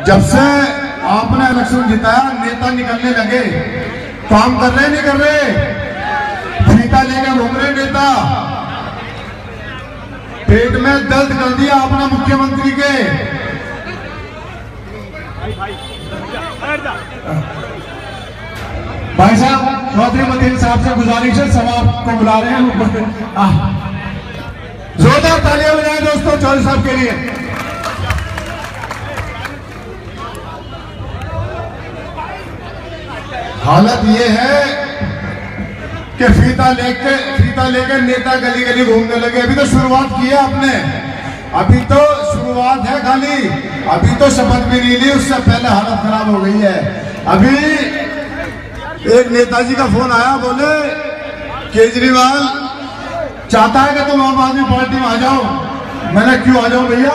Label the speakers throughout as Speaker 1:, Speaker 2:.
Speaker 1: जब से आपने इलेक्शन जिताया नेता निकलने लगे, काम कर रहे नहीं कर रहे, फीता लेकर घूम रहे नेता। पेट में दर्द कर दिया आपने मुख्यमंत्री के।
Speaker 2: भाई साहब चौधरी मतीन साहब से गुजारिश है, सब आपको बुला रहे हैं।
Speaker 1: जोरदार तालियां बजाएं दोस्तों चौधरी साहब के लिए। हालत ये है कि फीता लेके नेता गली गली घूमने लगे। अभी तो शुरुआत की है आपने, अभी तो शुरुआत है खाली, अभी तो शपथ भी नहीं ली, उससे पहले हालत खराब हो गई है। अभी एक नेताजी का फोन आया, बोले केजरीवाल चाहता है कि तुम आम आदमी पार्टी में आ जाओ। मैंने क्यों आ जाऊं भैया,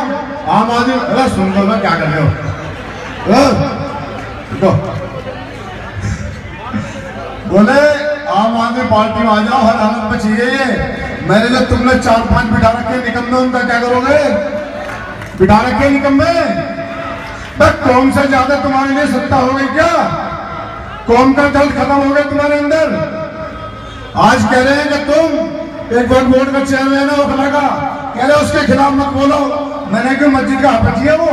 Speaker 1: आम आदमी, अरे सुन लो मैं क्या कर रहे हो। बोले आम आदमी पार्टी में आ जाओ, हर हालत में चाहिए ये। मैंने जो तुमने 4-5 बिठा रखे निकम्मे, उनका क्या करोगे? बिठा रखे निकम्मे, तब कौन से ज्यादा तुम्हारे लिए सत्ता हो गई क्या? कौन का दर्द खत्म हो गया तुम्हारे अंदर? आज कह रहे हैं कि तुम एक बार बोर्ड का चेयरमैन है उखला का, कह रहे उसके खिलाफ मत बोलो। मैंने क्यों, मस्जिद का हाफिज है वो,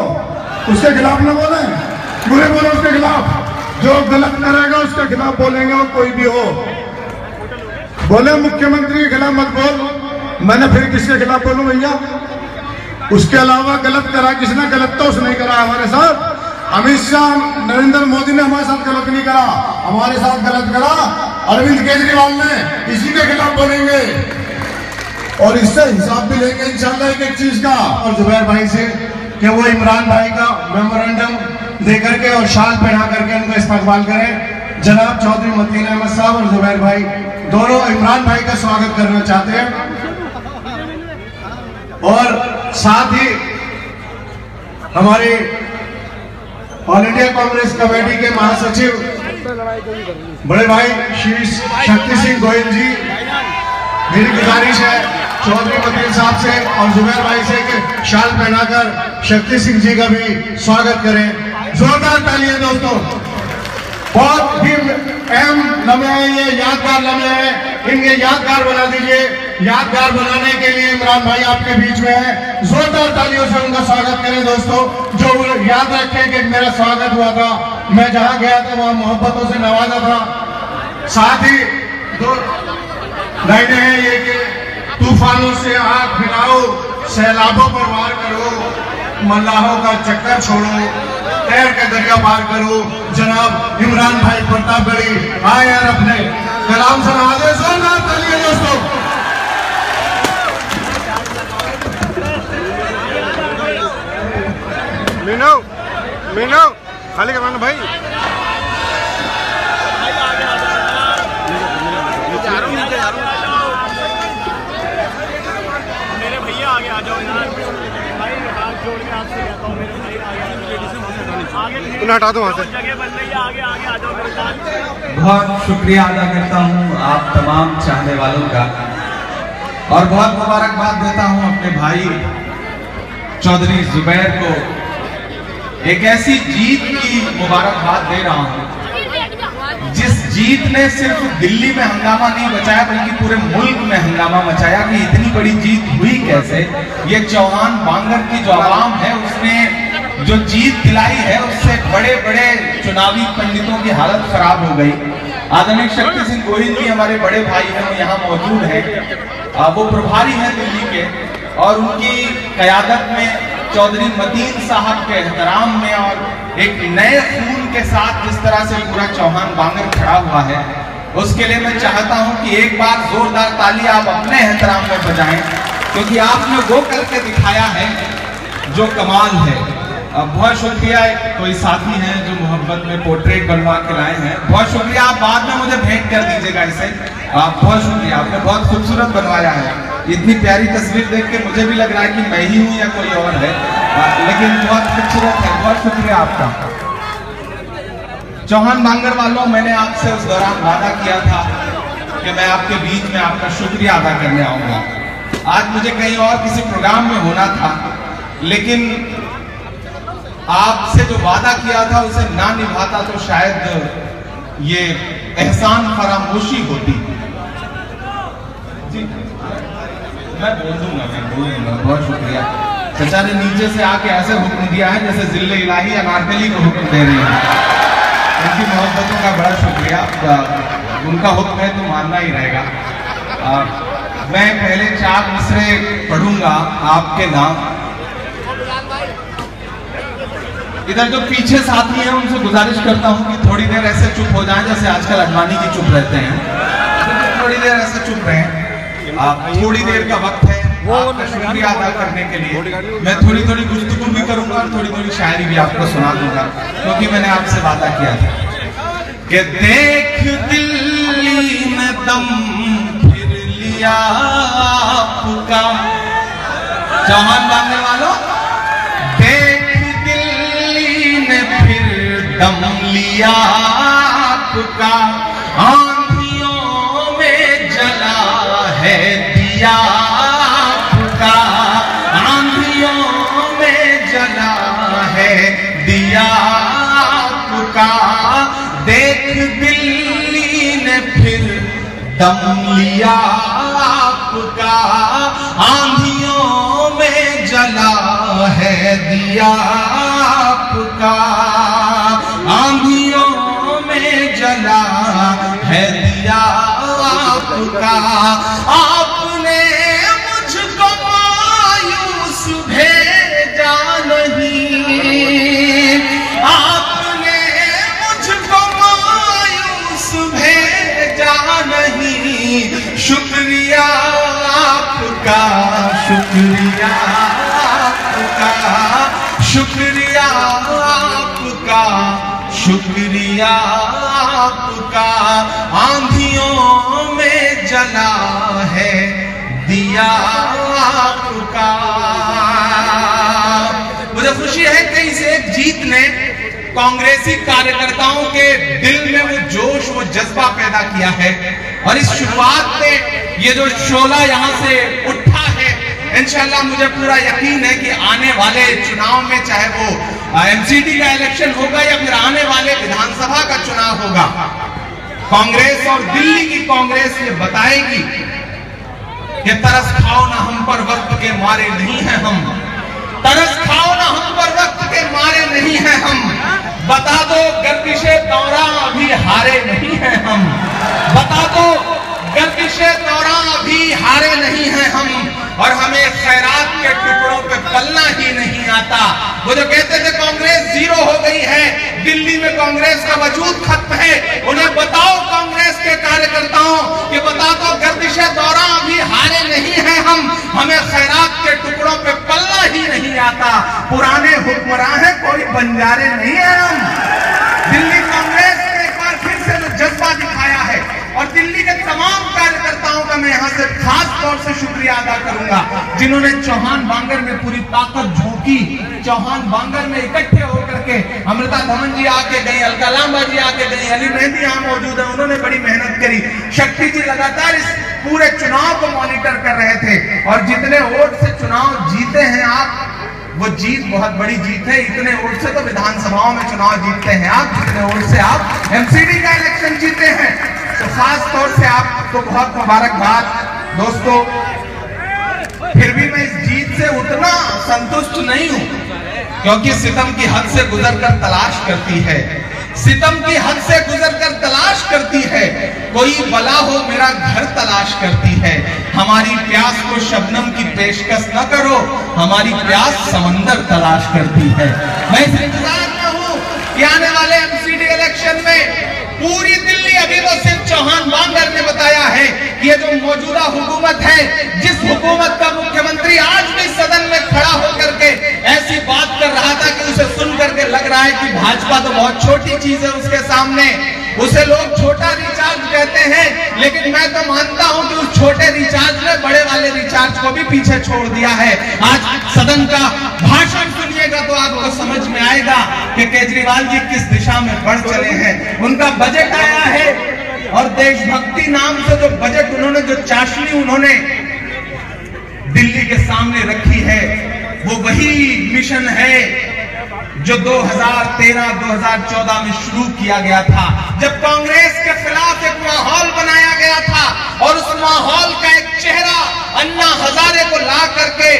Speaker 1: उसके खिलाफ न बोले, बुरे बोलो उसके खिलाफ। जो गलत करेगा उसके खिलाफ बोलेंगे, वो कोई भी हो। बोले मुख्यमंत्री के खिलाफ मत बोल, मैंने फिर किसके खिलाफ बोलूं भैया? उसके अलावा गलत करा किसने? गलत तो उसने करा हमारे साथ। अमित शाह नरेंद्र मोदी ने हमारे साथ गलत नहीं करा, हमारे साथ गलत करा अरविंद केजरीवाल ने। इसी के खिलाफ बोलेंगे और इससे हिसाब भी लेंगे इंशाल्लाह एक एक चीज का।
Speaker 2: और जुबैर भाई से कि वो इमरान भाई का मेमोरेंडम देकर के और शाल पहना करके उनका इस्तकबाल करें। जनाब चौधरी मतीन अहमद साहब और जुबैर भाई दोनों इमरान भाई का स्वागत करना चाहते हैं। और साथ ही हमारे ऑल इंडिया कांग्रेस कमेटी के महासचिव बड़े भाई श्री शक्ति सिंह गोयल जी, मेरी गुजारिश है चौधरी मतीन साहब से और जुबैर भाई से कि शाल पहनाकर शक्ति सिंह जी का भी स्वागत करें। जोरदार तालियां दोस्तों। बहुत ही अहम लम्हे हैं ये, यादगार लम्हे हैं, इन्हें यादगार बना दीजिए। यादगार बनाने के लिए इमरान भाई आपके बीच में है, जोरदार तालियों से उनका स्वागत करें दोस्तों। जो याद रखें कि मेरा स्वागत हुआ था, मैं जहां गया था वहां मोहब्बतों से नवाजा था। साथ ही दो लाइनें हैं ये कि तूफानों से आग भिड़ाओ, सैलाबों पर वार करो, मल्लाहों का चक्कर छोड़ो, तैर के दरिया पार करो। जनाब इमरान भाई प्रतापगढ़ी आए यार अपने कलाम से नवाजे। जोरदार तालियां दोस्तों।
Speaker 3: मीनू खाली करवाना भाई।
Speaker 4: मेरे भैया आगे आ जाओ यार भाई, हाथ जोड़ के आपसे कहता हूँ मेरे भाई आगे
Speaker 3: हटा दो वहाँ से।
Speaker 4: जगह बन रही है, आगे आगे आ जाओ मेरे साथ।
Speaker 5: बहुत शुक्रिया अदा करता हूँ आप तमाम चाहने वालों का और बहुत मुबारकबाद देता हूँ अपने भाई चौधरी जुबैर को। एक ऐसी जीत की मुबारकबाद दे रहा हूँ जिस जीत ने सिर्फ दिल्ली में हंगामा नहीं मचाया बल्कि पूरे मुल्क में हंगामा मचाया कि इतनी बड़ी जीत हुई कैसे। ये चौहान बांगर की जो आवाम है उसने जो जीत दिलाई है उससे बड़े बड़े चुनावी पंडितों की हालत खराब हो गई। आदरणीय शक्ति सिंह गोहिल जी हमारे बड़े भाई हैं, वो यहाँ मौजूद हैं, वो प्रभारी हैं दिल्ली के और उनकी क़यादत में चौधरी मतीन साहब के एहतराम में और एक नए खून के साथ जिस तरह से पूरा चौहान बांगर खड़ा हुआ है, उसके लिए मैं चाहता हूं कि एक बार जोरदार ताली आप अपने एहतराम में बजाएं, क्योंकि आपने वो करके दिखाया है जो कमाल है। बहुत शुक्रिया, कोई साथी हैं जो मोहब्बत में पोर्ट्रेट बनवा के लाए हैं, बहुत शुक्रिया। आप बाद में मुझे भेंट कर दीजिएगा इसे। आप बहुत शुक्रिया, आपने बहुत खूबसूरत बनवाया है। इतनी प्यारी तस्वीर देख के मुझे भी लग रहा है कि मैं ही हूं या कोई और है, लेकिन बहुत खूबसूरत है। बहुत शुक्रिया आपका। चौहान बांगर वालों, मैंने आपसे उस दौरान वादा किया था कि मैं आपके बीच में आपका शुक्रिया अदा करने आऊंगा। आज मुझे कहीं और किसी प्रोग्राम में होना था, लेकिन आपसे जो वादा किया था उसे ना निभाता तो शायद ये एहसान फरामोशी होती। जी मैं बोल दूंगा। बहुत शुक्रिया। चाचा ने नीचे से आके ऐसे हुक्म दिया है जैसे जिले इलाही अनारकली को हुक्म दे रही है। उनकी मोहब्बतों का बड़ा शुक्रिया। उनका हुक्म है तो मानना ही रहेगा। मैं पहले 4 मिसरे पढ़ूंगा आपके नाम। इधर जो पीछे साथी हैं उनसे गुजारिश करता हूं कि थोड़ी देर ऐसे चुप हो जाएं जैसे आजकल अडवाणी जी चुप रहते हैं। तो थोड़ी देर ऐसे चुप रहें। थोड़ी देर का वक्त है आपका शुक्रिया अदा करने के लिए। मैं थोड़ी थोड़ी गुफ्तगू भी करूंगा और थोड़ी थोड़ी शायरी भी आपको सुना दूंगा, क्योंकि मैंने आपसे वादा किया था कि देख दिल्ली में दम फिर लिया आपका। चौहान बांधने वालों, देख दिल्ली ने फिर दम लिया आपका। आंधियों में जला है दिया आपका। आंधियों में जला है दिया आपका। देख दिल्ली ने फिर दम लिया आपका। आंधियों में जला है दिया आपका। आंधियों में जला है दिया आपका। आपने मुझको मायूस भेजा नहीं। आपने मुझको मायूस भेजा नहीं। शुक्रिया आपका, शुक्रिया आपका, शुक्रिया आपका, शुक्रिया आपका। आंधियों में जला है दिया आपका। मुझे खुशी है कि इस एक जीत ने कांग्रेसी कार्यकर्ताओं के दिल में वो जोश, वो जज्बा पैदा किया है। और इस शुरुआत में ये जो शोला यहां से उठा है, इंशाल्लाह मुझे पूरा यकीन है कि आने वाले चुनाव में, चाहे वो एमसीडी का इलेक्शन होगा या फिर आने वाले विधानसभा का चुनाव होगा, कांग्रेस और दिल्ली की कांग्रेस ये बताएगी कि तरस खाओ ना हम पर वक्त के मारे नहीं हैं हम। तरस खाओ ना हम पर वक्त के मारे नहीं हैं हम। बता दो गर्दिशे दौरा अभी हारे नहीं हैं हम। बता दो गर्दिशे दौरा अभी हारे नहीं हैं हम। और हमें खैरात के टुकड़ों पे पलना ही नहीं आता। वो जो कहते थे कांग्रेस जीरो हो गई है, दिल्ली में कांग्रेस का वजूद खत्म है, उन्हें बताओ कांग्रेस के कार्यकर्ताओं कि बता दो गर्दिशे दौरा अभी हारे नहीं हैं हम। हमें खैरात के टुकड़ों पे पलना ही नहीं आता। पुराने हुक्मरान हैं, कोई बंजारे नहीं है हम। दिल्ली कांग्रेस ने एक बार फिर से जो जज्बा दिखाया है, और दिल्ली के तमाम कार्यकर्ताओं का मैं यहां से खास तौर से शुक्रिया अदा करूंगा जिन्होंने चौहान बांगर में पूरी ताकत झोंकी। चौहान बांगर में इकट्ठे होकर के अमृता धमन जी आके गई, अलका लांबा जी आके गई, अली मेहंदी यहां मौजूद है, उन्होंने बड़ी मेहनत करी। शक्ति जी लगातार इस पूरे चुनाव को मॉनिटर कर रहे थे। और जितने वोट से चुनाव जीते हैं आप, वो जीत बहुत बड़ी जीत है। इतने वोट से तो विधानसभाओं में चुनाव जीतते हैं आप, जितने वोट से आप एमसीडी का इलेक्शन जीते हैं। तो खास तौर से आपको बहुत मुबारकबाद दोस्तों। फिर भी मैं इस जीत से उतना संतुष्ट नहीं हूं, क्योंकि सितम की हद से गुजरकर तलाश करती है। सितम की हद से गुजरकर तलाश करती है। कोई बला हो मेरा घर तलाश करती है। हमारी प्यास को शबनम की पेशकश न करो, हमारी प्यास समंदर तलाश करती है। मैं इस इंतजार में हूं कि आने वाले एमसीडी इलेक्शन में पूरी दिल्ली, अभी तो सिर्फ चौहान बांगर ने बताया है कि ये जो मौजूदा हुकूमत है, जिस हुकूमत का मुख्यमंत्री आज भी सदन में खड़ा होकर के ऐसी बात कर रहा था कि उसे सुन करके लग रहा है कि भाजपा तो बहुत छोटी चीज है उसके सामने, उसे लोग छोटा रिचार्ज कहते हैं। लेकिन मैं तो मानता हूं कि उस छोटे रिचार्ज ने बड़े वाले रिचार्ज को भी पीछे छोड़ दिया है। आज सदन का भाषण सुनिएगा तो आपको समझ में आएगा कि केजरीवाल जी किस दिशा में बढ़ चले हैं। उनका बजट आया है और देशभक्ति नाम से जो बजट उन्होंने, जो चाशनी उन्होंने दिल्ली के सामने रखी है, वो वही मिशन है, जो 2013-2014 में शुरू किया गया था, जब कांग्रेस के खिलाफ एक माहौल बनाया गया था और उस माहौल का एक चेहरा अन्ना हजारे को ला करके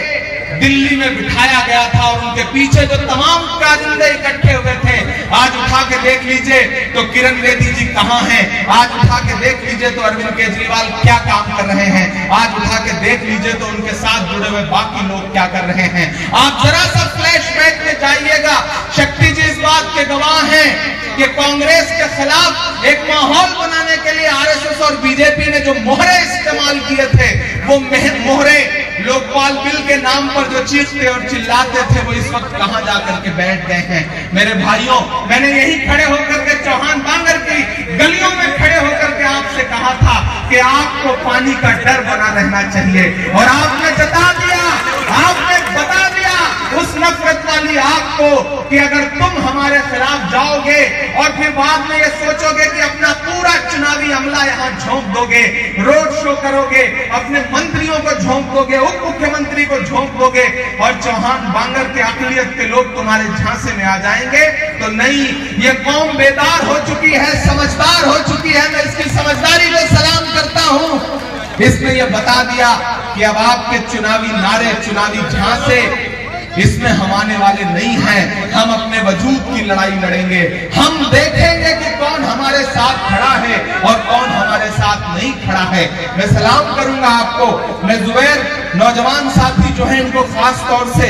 Speaker 5: दिल्ली में बिठाया गया था और उनके पीछे जो तमाम कारिंदे इकट्ठे हुए थे, आज उठा के देख लीजिए तो किरण बेदी जी कहां हैं, आज उठा के देख लीजिए तो अरविंद केजरीवाल क्या काम कर रहे हैं, आज उठा के देख लीजिए तो उनके साथ जुड़े हुए बाकी लोग क्या कर रहे हैं। आप जरा सा फ्लैशबैक में जाइएगा। शक्ति जी इस बात के गवाह हैं कि कांग्रेस के खिलाफ एक माहौल बनाने के लिए आरएसएस और बीजेपी ने जो मोहरे इस्तेमाल किए थे, वो मोहरे लोकपाल बिल के नाम पर जो चीखते और चिल्लाते थे, वो इस वक्त कहां जाकर के बैठ गए हैं। मेरे भाइयों, मैंने यही खड़े होकर के चौहान बांगर की गलियों में खड़े होकर के आपसे कहा था कि आपको पानी का डर बना रहना चाहिए और आपने जता दिया, आपने बता दिया उस नफरत वाली आग को कि अगर तुम हमारे खिलाफ जाओगे और फिर बाद में ये सोचोगे कि अपना पूरा चुनावी अमला यहाँ झोंक दोगे, रोड शो करोगे, अपने मंत्रियों को झोंक दोगे, उप मुख्यमंत्री को झोंक दोगे और चौहान बांगर के अकलियत के लोग तुम्हारे झांसे में आ जाएंगे, तो नहीं, ये कौम बेदार हो चुकी है, समझदार हो चुकी है। मैं इसकी समझदारी को सलाम करता हूं। इसने ये बता दिया कि अब आपके चुनावी नारे, चुनावी झांसे इसमें हम आने वाले नहीं हैं। हम अपने वजूद की लड़ाई लड़ेंगे। हम देखेंगे कि कौन हमारे साथ खड़ा है और कौन हमारे साथ नहीं खड़ा है। मैं सलाम करूंगा आपको। मैं जुबैर नौजवान साथी जो है इनको खास तौर से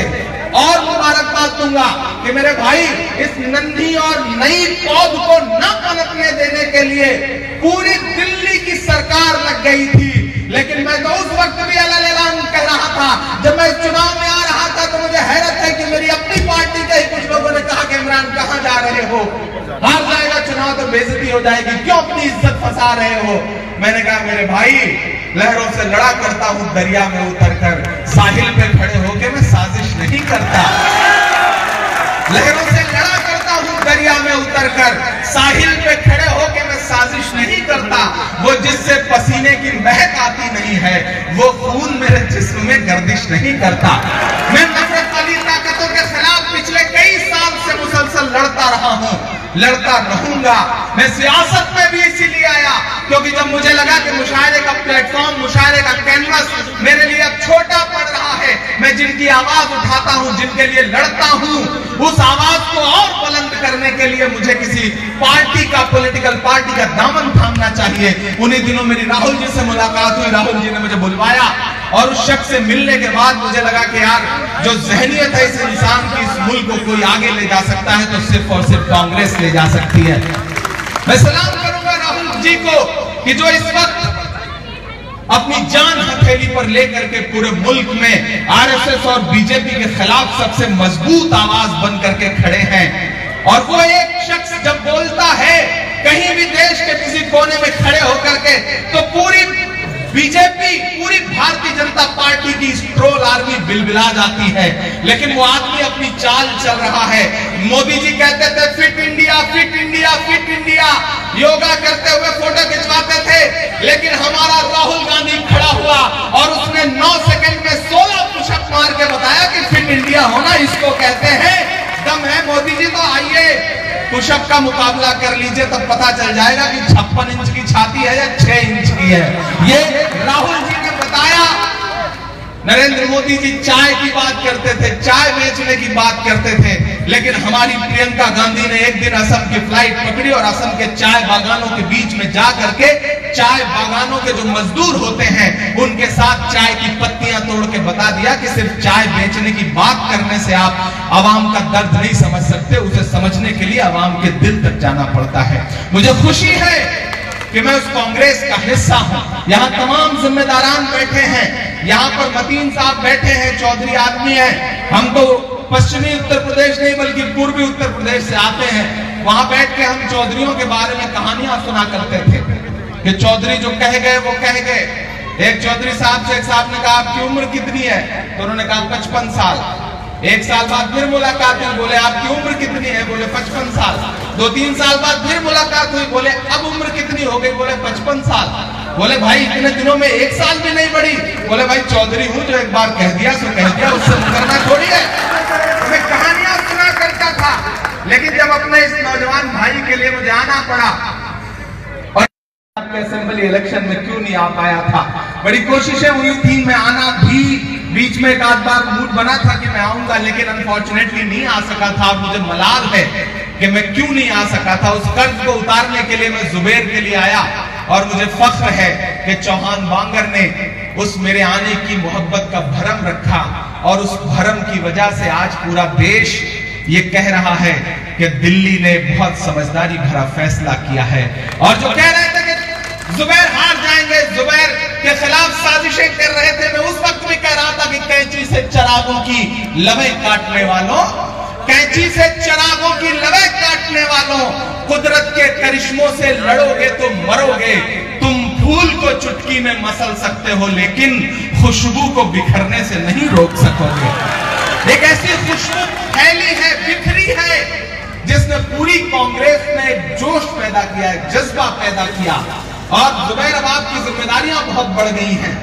Speaker 5: और मुबारकबाद दूंगा कि मेरे भाई, इस नन्ही और नई पौध को न पनपने देने के लिए पूरी दिल्ली की सरकार लग गई थी। लेकिन मैं तो उस वक्त भी ऐलान कर रहा था, जब मैं चुनाव में आ रहा था, तो मुझे हैरत है कि मेरी अपनी पार्टी के ही कुछ लोगों ने कहा कि इमरान कहां जा रहे हो, हार जाएगा चुनाव तो बेइज्जती हो जाएगी, क्यों अपनी इज्जत फंसा रहे हो। मैंने कहा मेरे भाई, लहरों से लड़ा करता हूं दरिया में उतरकर, साहिल पे खड़े होके मैं साजिश नहीं करता। लहरों से लड़ा करता हूं दरिया में उतरकर, साहिल पे खड़े होके मैं साजिश नहीं करता। वो जिससे पसीने की महक आती नहीं है, वो खून मेरे जिस्म में गर्दिश नहीं करता। मैं नफरत वाली ताकतों के खिलाफ पिछले कई साल से मुसलसल लड़ता रहा हूं, लड़ता रहूंगा। मैं सियासत में भी इसीलिए आया क्योंकि जब मुझे लगा कि मुशायरे का प्लेटफॉर्म, मुशायरे का कैनवस मेरे लिए अब छोटा पड़ रहा है, मैं जिनकी आवाज उठाता हूं, जिनके लिए लड़ता हूं, उस आवाज को और बुलंद करने के लिए मुझे किसी पार्टी का, पॉलिटिकल पार्टी का दामन थामना चाहिए। उन्हीं दिनों मेरी राहुल जी से मुलाकात हुई, राहुल जी ने मुझे बुलवाया और उस शख्स से मिलने के बाद मुझे लगा कि यार, जो जहनियत है इस इंसान की, इस मुल्क को कोई आगे ले जा सकता है तो सिर्फ और सिर्फ कांग्रेस ले जा सकती है। मैं सलाम करूंगा राहुल जी को कि जो इस वक्त अपनी जान हथेली पर लेकर के पूरे मुल्क में आरएसएस और बीजेपी के खिलाफ सबसे मजबूत आवाज बन करके खड़े हैं। और वो एक शख्स जब बोलता है कहीं भी देश के किसी कोने में खड़े होकर के, तो पूरी बीजेपी, पूरी भारतीय जनता पार्टी की स्ट्रोल आर्मी बिलबिला जाती है। लेकिन वो आदमी अपनी चाल चल रहा है। मोदी जी कहते थे fit India, fit India, fit India, yoga करते हुए फोटो खिंचवाते थे। लेकिन हमारा राहुल गांधी खड़ा हुआ और उसने 9 सेकंड में 16 पुशअप मार के बताया कि फिट इंडिया होना इसको कहते हैं। दम है मोदी जी, तो आइए पुशअप का मुकाबला कर लीजिए, तब पता चल जाएगा कि 56 इंच की छाती है या 6 इंच की है। ये राहुल जी ने बताया। नरेंद्र मोदी जी चाय की बात करते थे, चाय बेचने की बात करते थे, लेकिन हमारी प्रियंका गांधी ने एक दिन असम की फ्लाइट पकड़ी और असम के चाय बागानों के बीच में जा करके चाय बागानों के जो मजदूर होते हैं उनके साथ चाय की पत्तियां तोड़ के बता दिया कि सिर्फ चाय बेचने की बात करने से आप आवाम का दर्द नहीं समझ सकते, उसे समझने के लिए आवाम के दिल तक जाना पड़ता है। मुझे खुशी है कि मैं उस कांग्रेस का हिस्सा हूं। यहाँ तमाम जिम्मेदारान बैठे हैं, यहाँ पर मतीन साहब बैठे हैं, चौधरी आदमी हैं। हम तो पश्चिमी उत्तर प्रदेश नहीं बल्कि पूर्वी उत्तर प्रदेश से आते हैं। वहां बैठ के हम चौधरियों के बारे में कहानियां सुना करते थे कि चौधरी जो कह गए वो कह गए। एक चौधरी साहब से एक साहब ने कहा आपकी उम्र कितनी है, तो उन्होंने कहा 55 साल। एक साल बाद फिर मुलाकात हुई, बोले आपकी उम्र कितनी है, बोले 55 साल। 2-3 साल बाद फिर मुलाकात हुई, बोले अब उम्र कितनी हो गई, बोले 55 साल। बोले भाई इतने दिनों में 1 साल भी नहीं बढ़ी। बोले भाई चौधरी हूं, जो एक बार कह दिया सो कह दिया, उससे मुकरना थोड़ी है। मैं कहानियां सुना करता था पड़ा। और आपके असेंबली इलेक्शन में क्यों नहीं आ पाया था? बड़ी कोशिशें हुई थी, मैं आना भी, बीच में एक आध बार मूड बना था कि मैं आऊंगा, लेकिन अनफॉर्चुनेटली नहीं आ सका था। मुझे मलाल है कि मैं क्यों नहीं आ सका था। उस कर्ज को उतारने के लिए मैं जुबैर के लिए आया, और मुझे फख्र है कि चौहान बांगर ने उस मेरे आने की मोहब्बत का भरम रखा, और उस भरम की वजह से आज पूरा देश ये कह रहा है कि दिल्ली ने बहुत समझदारी भरा फैसला किया है। और जो कह रहे थे कि जुबैर हार जाएंगे, जुबैर के खिलाफ साजिशें कर रहे थे, मैं उस वक्त भी कह रहा था कि कैंची से चिरागों की लवें काटने वालों, कैंची से चिरागों की लवें काटने वालों, कुदरत के करिश्मों से लड़ोगे तो मरोगे। तुम फूल को चुटकी में मसल सकते हो, लेकिन खुशबू को बिखरने से नहीं रोक सकोगे। एक ऐसी खुशबू फैली है, बिखरी है, जिसने पूरी कांग्रेस में जोश पैदा किया है, जज्बा पैदा किया। और जुबैर, अब आपकी जिम्मेदारियां बहुत बढ़ गई हैं।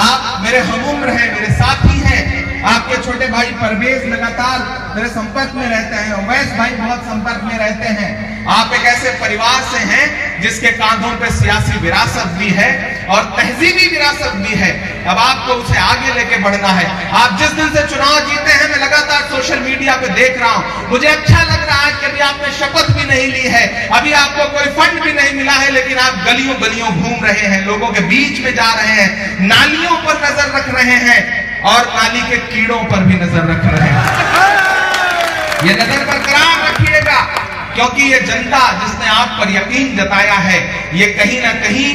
Speaker 5: आप मेरे हमउम्र हैं, मेरे साथी हैं। आपके छोटे भाई परवेज लगातार मेरे संपर्क में रहते हैं, उवैस भाई बहुत संपर्क में रहते हैं। आप एक ऐसे परिवार से हैं जिसके कांधों पे सियासी विरासत भी है और तहजीबी विरासत भी है। अब आपको उसे आगे लेके बढ़ना है। आप जिस दिन से चुनाव जीते हैं, मैं लगातार सोशल मीडिया पे देख रहा हूं, मुझे अच्छा लग रहा है कि अभी आपने शपथ भी नहीं ली है, अभी आपको कोई फंड भी नहीं मिला है, लेकिन आप गलियों गलियों घूम रहे हैं, लोगों के बीच में जा रहे हैं, नालियों पर नजर रख रहे हैं और नाली के कीड़ों पर भी नजर रख रहे हैं। ये नजर बरकरार रखिएगा, क्योंकि ये जनता जिसने आप पर यकीन जताया है, ये कहीं ना कहीं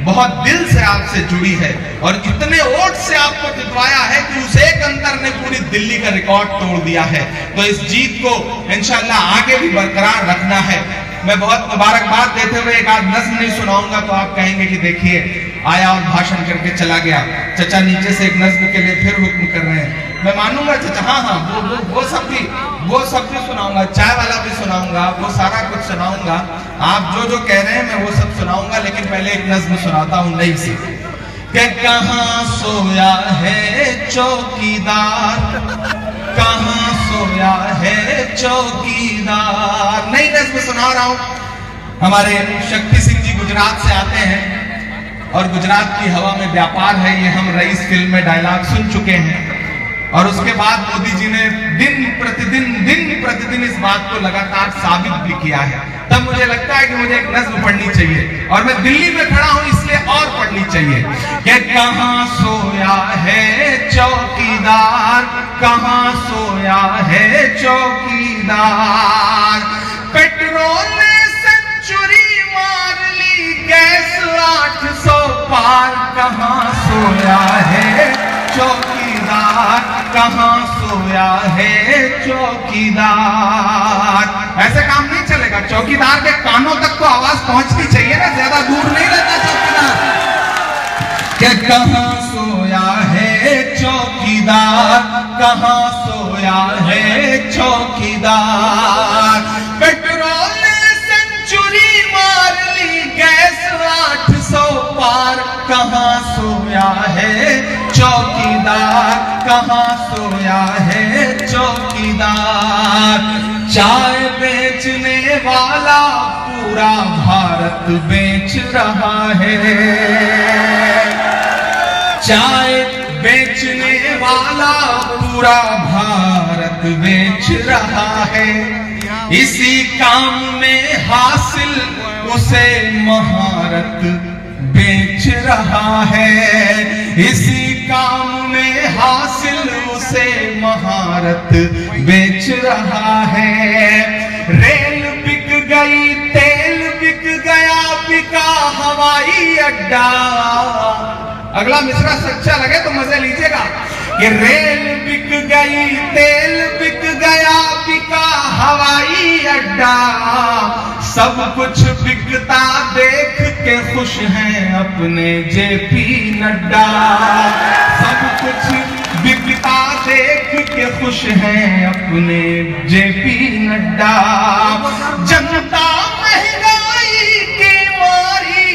Speaker 5: बहुत दिल से आपसे जुड़ी है, और इतने वोट से आपको जितवाया है कि उस एक अंतर ने पूरी दिल्ली का रिकॉर्ड तोड़ दिया है। तो इस जीत को इंशाल्लाह आगे भी बरकरार रखना है। मैं बहुत मुबारकबाद देते हुए एक आध नज़्म नहीं सुनाऊंगा तो आप कहेंगे कि देखिए आया और भाषण करके चला गया। चचा नीचे से एक नज़्म के लिए फिर हुक्म कर रहे हैं। मैं मानूंगा चचा, हाँ वो सब भी सुनाऊंगा, चाय वाला भी सुनाऊंगा, वो सारा कुछ सुनाऊंगा। आप जो कह रहे हैं मैं वो सब सुनाऊंगा, लेकिन पहले एक नज़्म सुनाता हूँ नई सी। कि कहाँ सोया है चौकीदार, कहाँ सोया है चौकीदार। नई नज़्म सुना रहा हूँ। हमारे शक्ति सिंह जी गुजरात से आते हैं, और गुजरात की हवा में व्यापार है, ये हम रईस फिल्म में डायलॉग सुन चुके हैं। और उसके बाद मोदी जी ने दिन प्रतिदिन इस बात को लगातार साबित भी किया है। तब मुझे लगता है कि मुझे एक नज़्म पढ़नी चाहिए, और मैं दिल्ली में खड़ा हूं इसलिए और पढ़नी चाहिए। कि कहाँ सोया है चौकीदार, कहाँ सोया है चौकीदार, पेट्रोल ने सेंचुरी मार ली, गैस 800 पार, कहाँ सोया है चौकीदार, कहाँ सोया है चौकीदार। ऐसे काम नहीं चलेगा, चौकीदार के कानों तक तो आवाज पहुंचनी चाहिए ना, ज्यादा दूर नहीं रहता चौकीदार। कि कहाँ सोया है चौकीदार, कहाँ सोया है चौकीदार, पेट्रोल ने सेंचुरी मार ली, गैस 800 पार, कहाँ सोया है चौकीदार, कहाँ सोया है चौकीदार। चाय बेचने वाला पूरा भारत बेच रहा है, चाय बेचने वाला पूरा भारत बेच रहा है। इसी काम में हासिल उसे महारत बेच रहा है, इसी काम में हासिल उसे महारत बेच रहा है। रेल बिक गई, तेल बिक गया, बिका हवाई अड्डा। अगला मिसरा सच्चा लगे तो मजे लीजिएगा। कि रेल बिक गई, तेल बिक गया, बिका हवाई अड्डा, सब कुछ बिकता देख के खुश हैं अपने जेपी नड्डा, सब कुछ बिकता देख के खुश हैं अपने जेपी नड्डा। जनता महंगाई की मारी,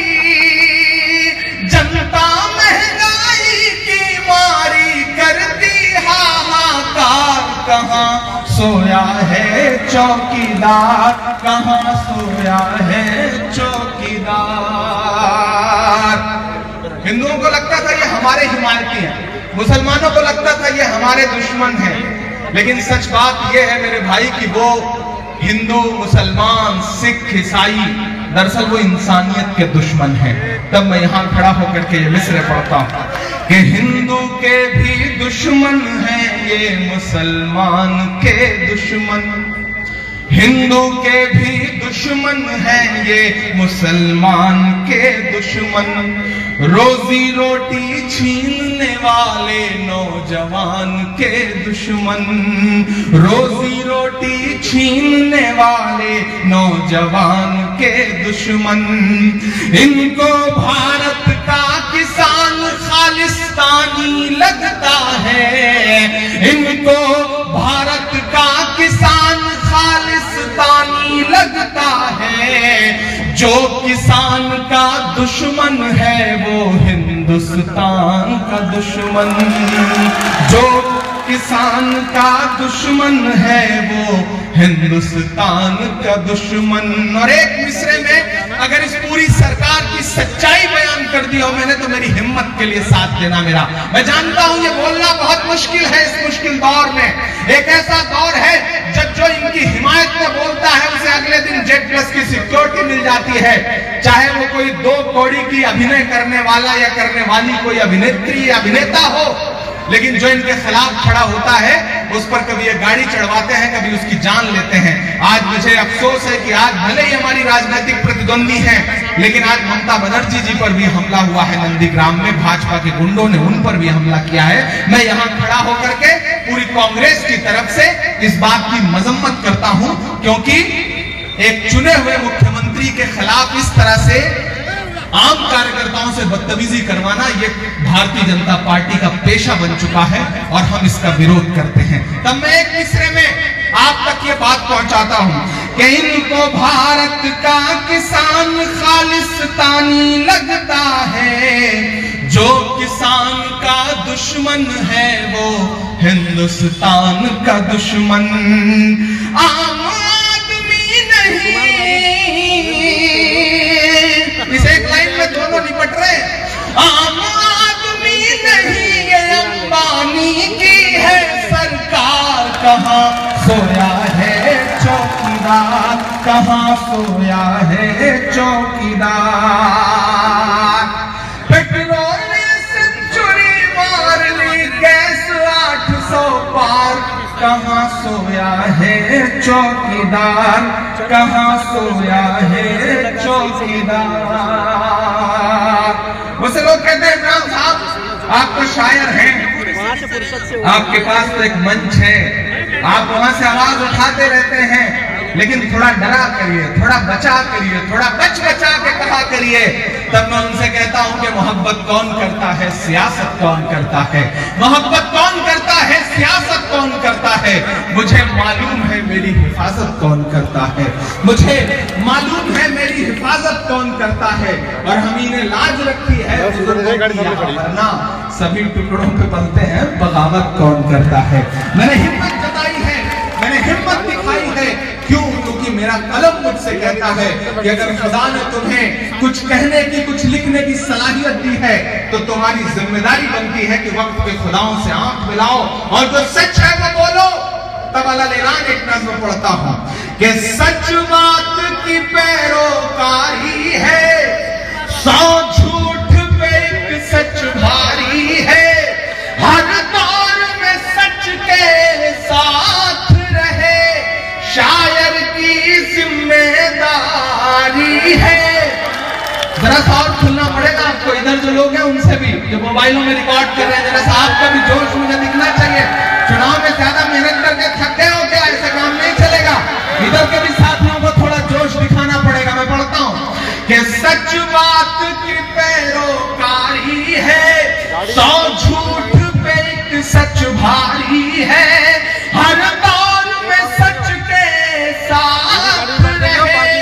Speaker 5: जनता महंगाई की मारी करती हाहाकार, कहाँ सोया है चौकीदार, कहाँ सोया है चौकीदार। हिंदुओं को लगता था ये हमारे हिमायती हैं, मुसलमानों को लगता था ये हमारे दुश्मन हैं, लेकिन सच बात ये है मेरे भाई कि वो हिंदू, मुसलमान, सिख, ईसाई दरअसल वो इंसानियत के दुश्मन हैं। तब मैं यहां खड़ा होकर के ये मिसरे पढ़ता हूं कि हिंदू के भी दुश्मन हैं ये मुसलमान के दुश्मन, हिंदू के भी दुश्मन हैं ये मुसलमान के दुश्मन, रोजी रोटी छीनने वाले नौजवान के दुश्मन, रोजी रोटी छीनने वाले नौजवान के दुश्मन। इनको भारत का किसान खालिस्तानी लगता है, इनको भारत का किसान खालिस्तानी लगता है, जो किसान का दुश्मन है वो हिंदुस्तान का दुश्मन, जो किसान का दुश्मन है वो हिंदुस्तान का दुश्मन। और एक मिसरे में अगर इस पूरी सरकार की सच्चाई बयान कर दी हो मैंने तो मेरी हिम्मत के लिए साथ देना मेरा। मैं जानता हूं ये बोलना बहुत मुश्किल है इस मुश्किल दौर में, एक ऐसा दौर है जब जो इनकी हिमायत में बोलता है उसे अगले दिन जेड प्लस की सिक्योरिटी मिल जाती है, चाहे वो कोई 2 कौड़ी की अभिनय करने वाला या करने वाली कोई अभिनेत्री या अभिनेता हो, लेकिन जो इनके खिलाफ खड़ा होता है उस पर कभी ये गाड़ी चढ़वाते हैं, कभी उसकी जान लेते हैं। आज मुझे अफसोस है कि आज भले ही हमारी राजनीतिक प्रतिद्वंदी हैं, लेकिन आज ममता बनर्जी जी पर भी हमला हुआ है नंदीग्राम में, भाजपा के गुंडों ने उन पर भी हमला किया है। मैं यहाँ खड़ा होकर के पूरी कांग्रेस की तरफ से इस बात की मजम्मत करता हूं, क्योंकि एक चुने हुए मुख्यमंत्री के खिलाफ इस तरह से आम कार्यकर्ताओं से बदतमीजी करवाना ये भारतीय जनता पार्टी का पेशा बन चुका है और हम इसका विरोध करते हैं। तब मैं एक मिसरे में आप तक ये बात पहुंचाता हूं कि इनको भारत का किसान खालिस्तानी लगता है, जो किसान का दुश्मन है वो हिंदुस्तान का दुश्मन। आम आदमी नहीं, इस एक लाइन में दोनों निपट रहे, आम आदमी नहीं ये अंबानी की है सरकार, कहाँ सोया है चौकीदार, कहाँ सोया है चौकीदार। पेट्रोल ने सेंचुरी मार ली, गैस 800 पार, कहाँ सोया है चौकीदार, कहाँ सोया है चौकीदार। मुझसे लोग कहते हैं इमरान साहब आप तो शायर हैं, आपके पास तो एक मंच है, आप वहां से आवाज उठाते रहते हैं, लेकिन थोड़ा डरा करिए, थोड़ा बचा करिए, थोड़ा बचा के कहा करिए। तब मैं उनसे कहता हूं कि मोहब्बत कौन करता है, सियासत कौन करता है, मोहब्बत कौन करता है, सियासत कौन करता है। मुझे मालूम है मेरी हिफाजत कौन करता है, मुझे मालूम है मेरी हिफाजत कौन करता है। और हम इन्हें लाज रखी है वरना सभी टुकड़ों पे पलते हैं, बगावत कौन करता है। मैंने हिम्मत जताई है, मैंने हिम्मत दिखाई है, क्यों? क्योंकि मेरा कलम मुझसे कहता है कि अगर खुदा ने तुम्हें कुछ कहने की, कुछ लिखने की सलाहियत दी है तो तुम्हारी जिम्मेदारी बनती है कि वक्त के खुदाओं से आंख मिलाओ और जो सच है वो बोलो। तब अल-ऐलान एक नज़्म पढ़ता हूं कि सच बात की पैरोकारी है, 100 झूठ पे एक सच भारी है, हर दौर में सच के साथ रहे शायर की जिम्मेदारी है। जरा सा और खुलना पड़ेगा आपको, इधर जो लोग हैं उनसे भी जो मोबाइलों में रिकॉर्ड कर रहे हैं, जरा सा आपका भी जोश मुझे दिखना चाहिए। चुनाव में ज्यादा मेहनत करके थक गए हो क्या? ऐसे काम नहीं चलेगा। इधर के भी साथियों को थोड़ा जोश दिखाना पड़ेगा। मैं पढ़ता हूं कि सच बात की पैरोकारी है, 100 झूठ पे एक सच भारी है, हर दौर में सच के साथ रहे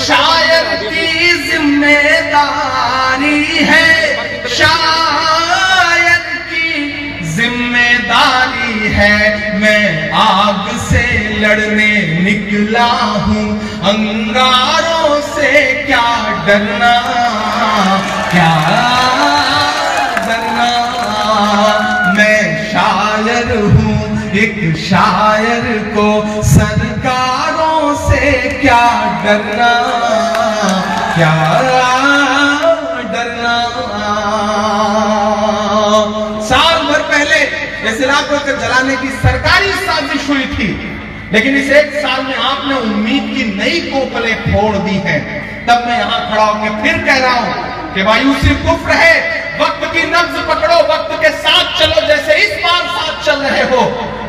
Speaker 5: शायर की जिम्मेदारी है, शायर की जिम्मेदारी है। मैं आग लड़ने निकला हूँ, अंगारों से क्या डरना, क्या डरना। मैं शायर हूँ, एक शायर को सरकारों से क्या डरना, क्या डरना। साल भर पहले इस इलाके को जलाने की सरकारी साजिश हुई थी, लेकिन इस एक साल में आपने उम्मीद की नई कोपलें फोड़ दी हैं। तब मैं यहां खड़ा होकर फिर कह रहा हूं कि मायूसी कुफ्र है, वक्त की नब्ज पकड़ो, वक्त के साथ चलो, जैसे इस बार साथ चल रहे हो।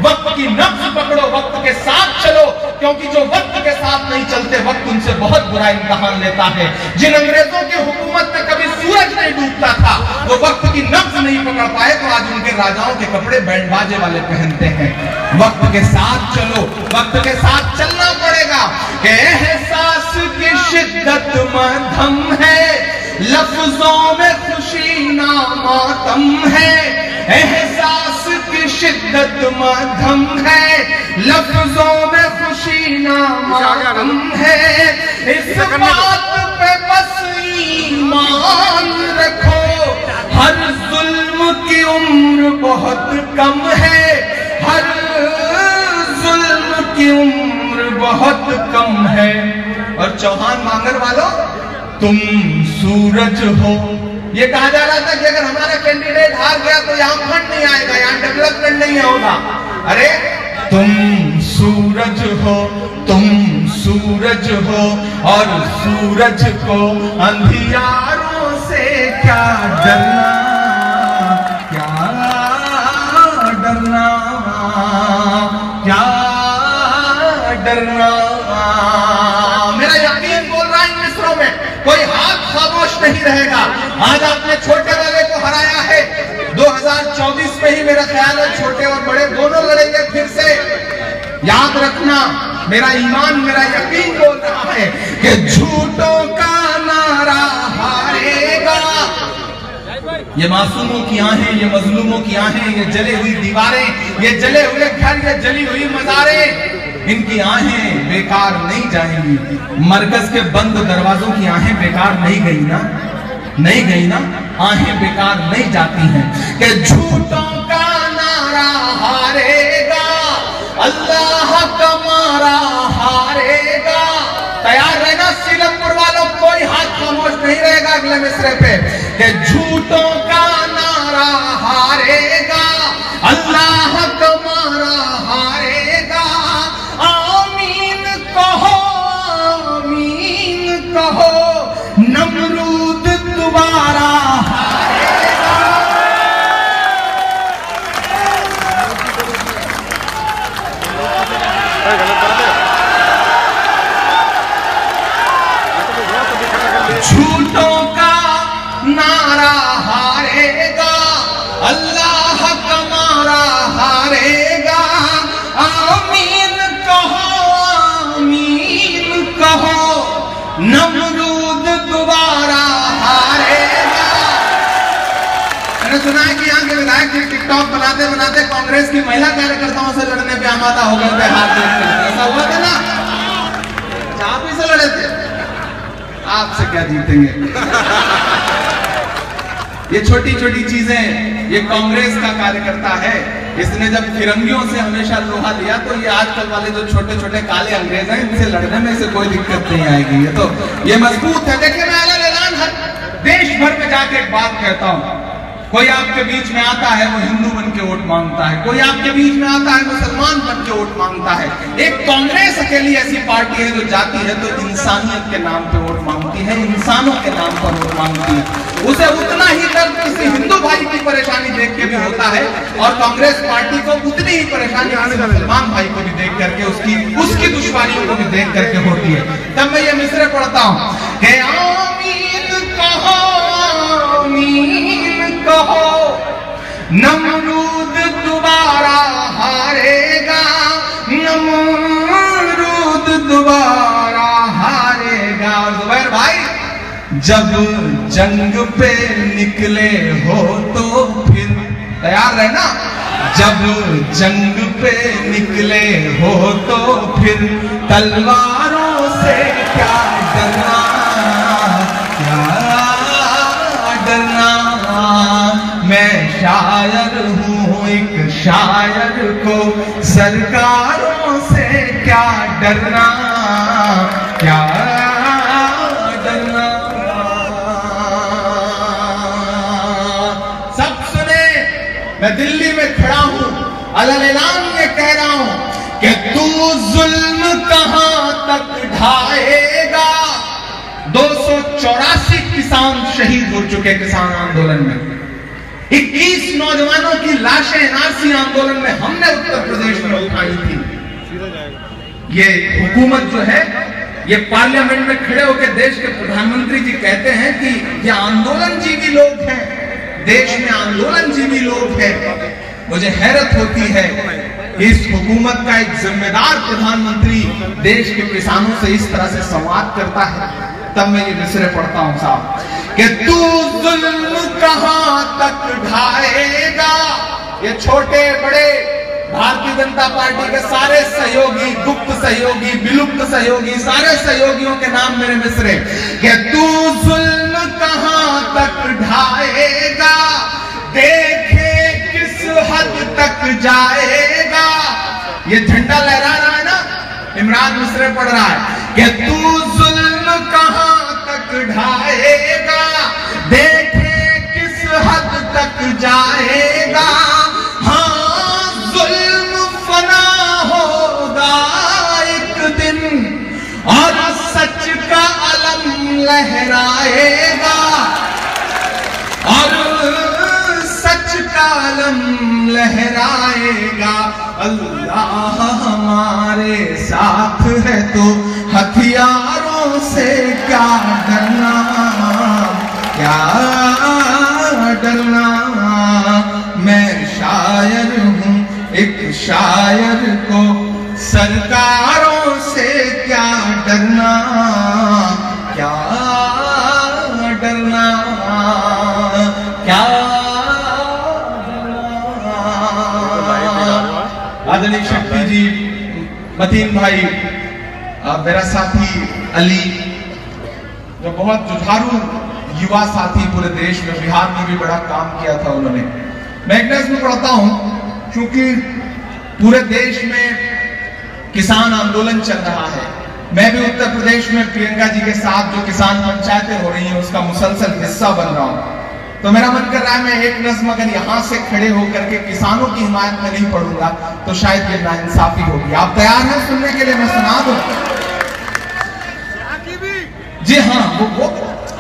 Speaker 5: वक्त की नब्ज पकड़ो, वक्त के साथ चलो, क्योंकि जो वक्त के साथ नहीं चलते वक्त उनसे बहुत बुरा इम्तिहान लेता है। जिन अंग्रेजों की हुकूमत में कभी सूरज नहीं डूबता था, वो वक्त की नब्ज नहीं पकड़ पाए, तो आज उनके राजाओं के कपड़े बैंड बाजे वाले पहनते हैं। वक्त के साथ चलो, वक्त के साथ चलना पड़ेगा। एहसास की शिद्दत मध्यम है, लफ्जों में खुशी ना मातम है। एहसास की शिद्दत मध्यम है, लफ्जों में खुशी ना मातम है। इस बात पे बस ईमान रखो, हर जुल्म की उम्र बहुत कम है, हर जुल्म की उम्र बहुत कम है। और चौहान मांगर वालों, तुम सूरज हो। ये कहा जा रहा था कि अगर हमारा कैंडिडेट हार गया तो यहाँ फंड नहीं आएगा, यहाँ डेवलपमेंट नहीं होगा। अरे तुम सूरज हो, तुम सूरज हो, और सूरज को अंधियारों से क्या डरना, क्या डरना, क्या डरना। मेरा यकीन बोल रहा है इन मिसरों में कोई हाथ खामोश नहीं रहेगा। आज आपने छोटे वाले को हराया है, 2024 में ही मेरा ख्याल है छोटे और बड़े दोनों लड़ेंगे फिर से। याद रखना, मेरा ईमान, मेरा यकीन बोल रहा है कि झूठों का नारा हारेगा। ये मासूमों की आहें, ये मजलूमों की आहें, ये जले हुई दीवारें, ये जले हुए घर, ये जली हुई मज़ारें, इनकी आहें बेकार नहीं जाएंगी। मरकज के बंद दरवाजों की आहें बेकार नहीं गई ना, नहीं गई ना। आहें बेकार नहीं जाती हैं कि झूठों का नारा हारेगा, अल्लाह का मारा हारेगा। तैयार रहना सीलमपुर वालों, कोई हाथ खामोश नहीं रहेगा अगले मिसरे पे कि झूठों का नारा हारेगा, अल्लाह का मारा हारेगा। आमीन कहो, आमीन कहो, नमरूद दोबारा हारेगा। झूठों का नारा हारेगा, अल्लाह का मारा हारेगा। आमीन कहो, आमीन कहो, नमरूद दोबारा हारेगा। मैंने सुना है कि यहाँ के विधायक जी टिकटॉक बनाते बनाते कांग्रेस की महिला कार्यकर्ताओं से लड़ने पे आमादा हो गए थे, हाथ जोड़कर। ऐसा हुआ था ना, आप ही से लड़े थे, आपसे क्या जीतेंगे। ये छोटी छोटी चीजें, ये कांग्रेस का कार्यकर्ता है, इसने जब फिरंगियों से हमेशा लोहा लिया, तो ये आजकल वाले जो छोटे छोटे काले अंग्रेज हैं, इनसे लड़ने में इसे कोई दिक्कत नहीं आएगी। ये तो ये मजबूत है। देखिए, मैं ऐलान हर देश भर में जाके एक बात कहता हूं, कोई आपके बीच में आता है वो हिंदू बन के वोट मांगता है, कोई आपके बीच में आता है मुसलमान बन के वोट मांगता है। एक कांग्रेस अकेली ऐसी पार्टी है जो जाती है तो इंसानियत के नाम पे वोट मांगती है, इंसानों के नाम पर वोट मांगती है। उसे उतना ही दर्द किसी हिंदू भाई की परेशानी देख के भी होता है, और कांग्रेस पार्टी को उतनी ही परेशानी मुसलमान भाई को भी देख करके, उसकी दुश्वारियों को भी देख करके होती है। तब मैं ये मिसरे पढ़ता हूँ कि आमीन कहो, आमीन कहो, नमरूद दोबारा हारेगा, नमरूद दोबारा हारेगा। और जुबैर भाई, जब जंग पे निकले हो तो फिर तैयार रहना, जब जंग पे निकले हो तो तलवारों से क्या डरना, क्या डरना। मैं शायर हूँ एक शायर को सरकारों से क्या डरना, क्या डरना। सब सुने, मैं दिल्ली में खड़ा हूं, अलग-ऐलान ये कह रहा हूं कि तू जुल्म कहां तक ढाएगा। 284 किसान शहीद हो चुके किसान आंदोलन में। 21 नौजवानों की लाशें एनआरसी आंदोलन में हमने उत्तर प्रदेश में उठाई थी। ये हुकूमत जो है, ये पार्लियामेंट में खड़े होकर देश के प्रधानमंत्री जी कहते हैं कि ये आंदोलनजीवी लोग हैं, देश में आंदोलनजीवी लोग हैं। मुझे हैरत होती है इस हुकूमत का एक जिम्मेदार प्रधानमंत्री देश के किसानों से इस तरह से संवाद करता है। तब मैं ये मिसरे पढ़ता हूं साहब कि तू जुल्म कहां तक ढाएगा। ये छोटे बड़े भारतीय जनता पार्टी के सारे सहयोगी, गुप्त सहयोगी, विलुप्त सहयोगी, सारे सहयोगियों के नाम मेरे मिसरे कि तू जुल्म कहां तक ढाएगा, देखे किस हद तक जाएगा। ये झंडा लहरा रहा है ना, इमरान मिसरे पढ़ रहा है कि तू जुल्म कहां तक ढाएगा, देखे किस हद तक जाएगा। हाँ, जुल्म फना होगा एक दिन और सच का अलम लहराएगा, और सच का अलम लहराएगा। अल्लाह हमारे साथ है तो हथियारों से क्या डरना, क्या डरना। मैं शायर हूँ एक शायर को सरकारों से क्या डरना, क्या डरना, क्या आदरणीय शक्ति जी, मतीन भाई, मेरा साथी अली, जो बहुत जुझारू युवा साथी पूरे देश में, बिहार में भी बड़ा काम किया था उन्होंने। मैं एक नज़्म पढ़ता हूं क्योंकि पूरे देश में किसान आंदोलन चल रहा है। मैं भी उत्तर प्रदेश में प्रियंका जी के साथ जो किसान पंचायतें हो रही हैं उसका मुसलसल हिस्सा बन रहा हूं। तो मेरा मन कर रहा है मैं एक नज़्म अगर यहां से खड़े होकर के किसानों की हिमायत में नहीं पढ़ूंगा तो शायद ये नाइंसाफी होगी। आप तैयार हैं सुनने के लिए? मैं सुना दूं? जी हाँ, वो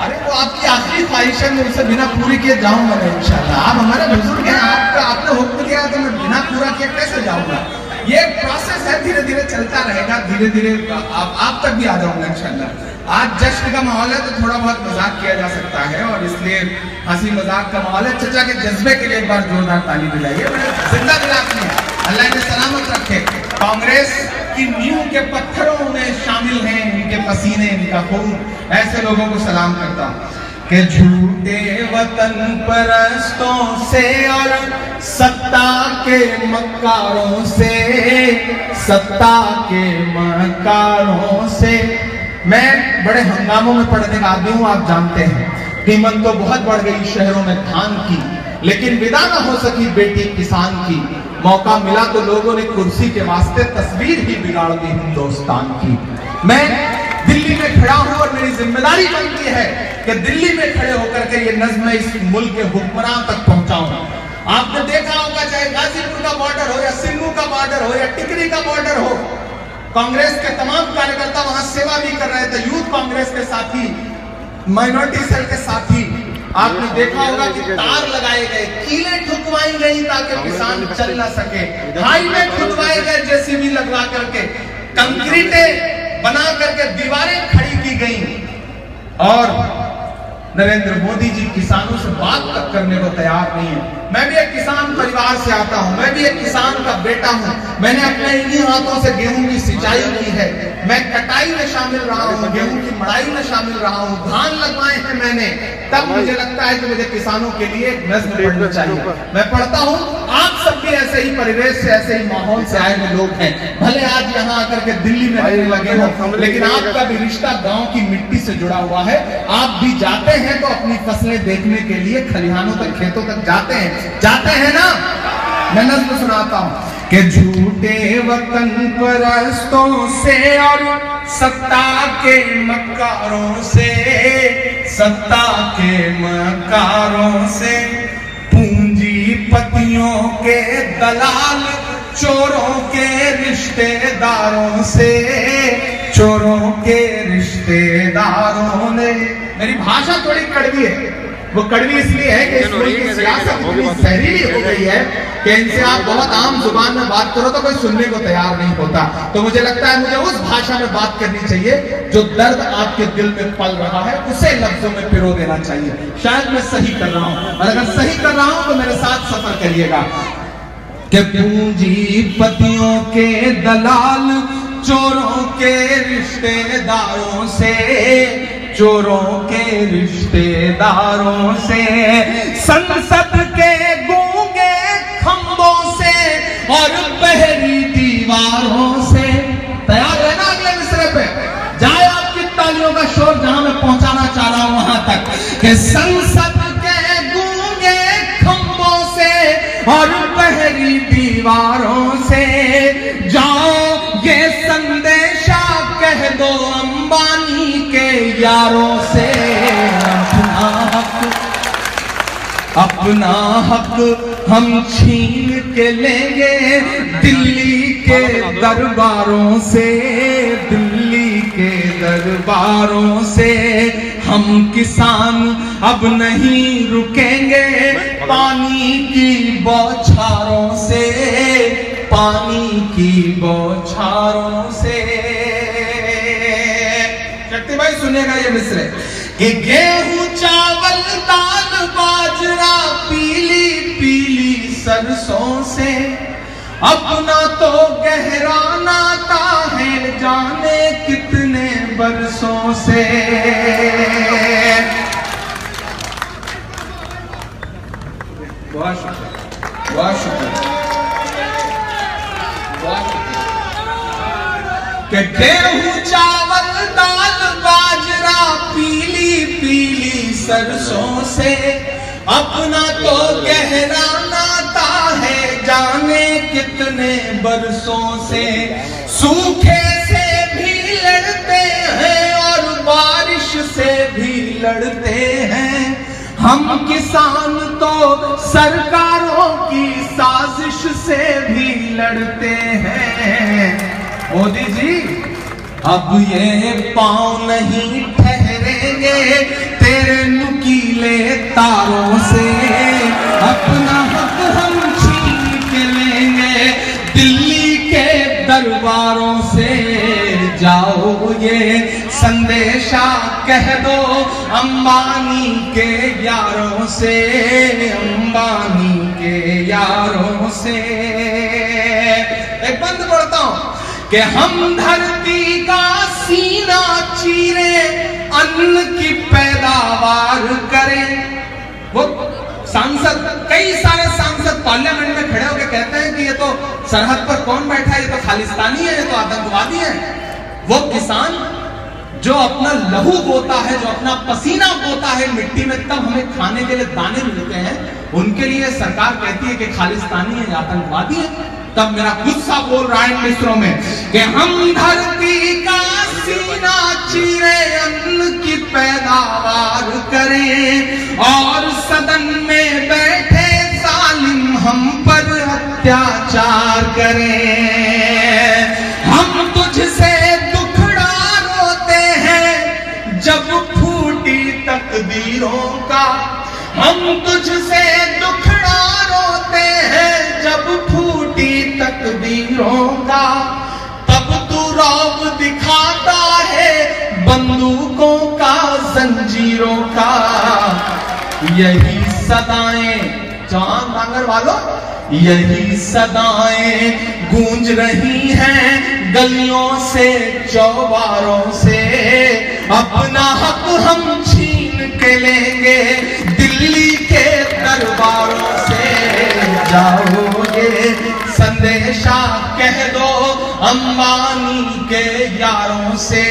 Speaker 5: अरे वो आपकी आखिरी ख्वाहिश है, मैं उसे बिना पूरी किए जाऊंगा नहीं इंशाल्लाह। आप हमारे बुजुर्ग हैं, आपने हुक्म दिया तो मैं बिना पूरा किए कैसे जाऊंगा। ये एक प्रोसेस है, धीरे धीरे चलता रहेगा, धीरे धीरे आप तक भी आ जाऊंगा इंशाल्लाह। आज जश्न का माहौल है तो थोड़ा बहुत मजाक किया जा सकता है और इसलिए हंसी मजाक का माहौल है। चचा के जज्बे के लिए एक बार जोरदार ताली बजाइए। जिंदा दिलाती है, अल्लाह ने सलामत रखे। कांग्रेस की नींव के पत्थरों में शामिल हैं इनके पसीने, इनका खून। ऐसे लोगों को सलाम करता हूं कि झूठे वतन परस्तों से और सत्ता के मक्कारों से, सत्ता के मक्कारों से। मैं बड़े हंगामों में पड़ने का आदमी हूं, आप जानते हैं। कीमत तो बहुत बढ़ गई शहरों में धान की, लेकिन विदा ना हो सकी बेटी किसान की। मौका मिला तो लोगों ने कुर्सी के वास्ते तस्वीर ही बिगाड़ दी हिंदुस्तान की। मैं दिल्ली में खड़ा हूं और मेरी जिम्मेदारी बनती है कि दिल्ली में खड़े होकर के ये नज़्म इस मुल्क के हुक्मरान तक पहुंचाऊं। आपने देखा होगा चाहे गाजीपुर का बॉर्डर हो या सिंगू का बॉर्डर हो या टिकरी का बॉर्डर हो, कांग्रेस के तमाम कार्यकर्ता वहां सेवा भी कर रहे थे। यूथ कांग्रेस के साथी, माइनॉरिटी सेल के साथी, आपने देखा होगा कि तार लगाए गए, कीलें ठुकवाई गई ताकि किसान चल ना सके, हाईवे खुदवाए गए जेसीबी लगवा करके, कंक्रीटें बना करके दीवारें खड़ी की गई। और नरेंद्र मोदी जी किसानों से बात तक करने को तैयार नहीं है। मैं भी एक किसान परिवार से आता हूं, मैं भी एक किसान का बेटा हूं। मैंने अपने इन्हीं हाथों से गेहूं की सिंचाई की है, मैं कटाई में शामिल रहा हूँ, गेहूं की मड़ाई में शामिल रहा हूँ, धान लगवाए हैं मैंने, तब मुझे लगता है कि मुझे किसानों के लिए एक नज़्म पढ़नी चाहिए। मैं पढ़ता हूँ। आप सब भी ऐसे ही परिवेश से, ऐसे ही माहौल से आए हुए लोग हैं। भले आज यहाँ आकर के दिल्ली में रहने लगे हो, लेकिन आपका भी रिश्ता गांव की मिट्टी से जुड़ा हुआ है। आप भी जाते हैं तो अपनी फसलें देखने के लिए खलिहानों तक, खेतों तक जाते हैं ना। मैं नज़्म सुनाता हूँ कि झूठे वतन परस्तों से और सत्ता के मकारों से, सत्ता के मकारों से, पूंजीपतियों के दलाल, चोरों के रिश्तेदारों से, चोरों के रिश्तेदारों ने। मेरी भाषा थोड़ी कड़वी है, वो कड़वी इसलिए है कि इस मुल्क की सियासत इतनी जहरीली हो गई है कि इनसे आप बहुत आम जुबान में बात करो तो कोई सुनने को तैयार नहीं होता। तो मुझे लगता है मुझे उस भाषा में बात करनी चाहिए जो दर्द आपके दिल में पल रहा है, उसे लफ्जों में पिरो देना चाहिए। शायद मैं सही कर रहा हूं, और अगर सही कर रहा हूं तो मेरे साथ सफर करिएगा। कि पूंजीपतियों के दलाल, चोरों के रिश्तेदारों से, चोरों के रिश्तेदारों से, संसद के गूंगे खंभों से और बहरी दीवारों से। तैयार रहना अगले मिसरे पे, जाए आपकी तालियों का शोर जहां मैं पहुंचाना चाह रहा हूं वहां तक कि संसद के गूंगे खंभों से और बहरी दीवारों से, जाओ ये संदेशा कह दो अंबानी के यारों से, अपना हक हम छीन के लेंगे दिल्ली के दरबारों से, दिल्ली के दरबारों से। हम किसान अब नहीं रुकेंगे पानी की बौछारों से, पानी की बौछारों से। शक्ति भाई सुनिएगा ये मिसरे कि गेहूं, चावल, दाल, बाजरा, पीली पीली सरसों से, अपना तो गहरा नाता है जाने कितने बरसों से। बहुत शुक्रिया, बहुत शुक्रिया। कि गेहूं, चावल, दाल, बाजरा, पीली पीली सरसों से, अपना तो गहरा नाता है जाने कितने बरसों से। सूखे से भी लड़ते हैं और बारिश से भी लड़ते हैं, हम किसान तो सरकारों की साजिश से भी लड़ते हैं। मोदी जी अब ये पांव नहीं ठहरेंगे तेरे नुकीले तारों से, अपना हक हम छीन के लेंगे दिल्ली के दरबारों से। जाओ ये संदेशा कह दो अंबानी के यारों से, अंबानी के यारों से। एक बंद पढ़ता हूं कि हम धरती का सीना चीरे, अन्न की पैदावार करें। वो सांसद, कई सारे सांसद पार्लियामेंट में खड़े होकर कहते हैं कि ये तो सरहद पर कौन बैठा है, ये तो खालिस्तानी है, ये तो आतंकवादी है। वो किसान जो अपना लहू बोता है, जो अपना पसीना बोता है मिट्टी में, तब हमें खाने के लिए दाने मिलते हैं, उनके लिए सरकार कहती है कि खालिस्तानी है, आतंकवादी है। तब मेरा गुस्सा बोल रहा है मिस्रों में कि हम धरती का सीना चीरे, अन्न की पैदावार करें और सदन में बैठे जालिम हम पर अत्याचार करें। हम तुझसे दुखड़ा रोते हैं जब फूटी तकदीरों का, हम तुझसे दुखड़ा रोते हैं जब फूटी तकदीरों का, तब तू रौब दिखाता है बंदूकों का, जंजीरों का। यही सदाएं, जवान नांगर वालों, यही सदाएं गूंज रही हैं गलियों से चौबारों से अपना हक हम छीन के लेंगे, दिल्ली के दरबारों से जाओगे संदेशा कह दो अंबानी के यारों से,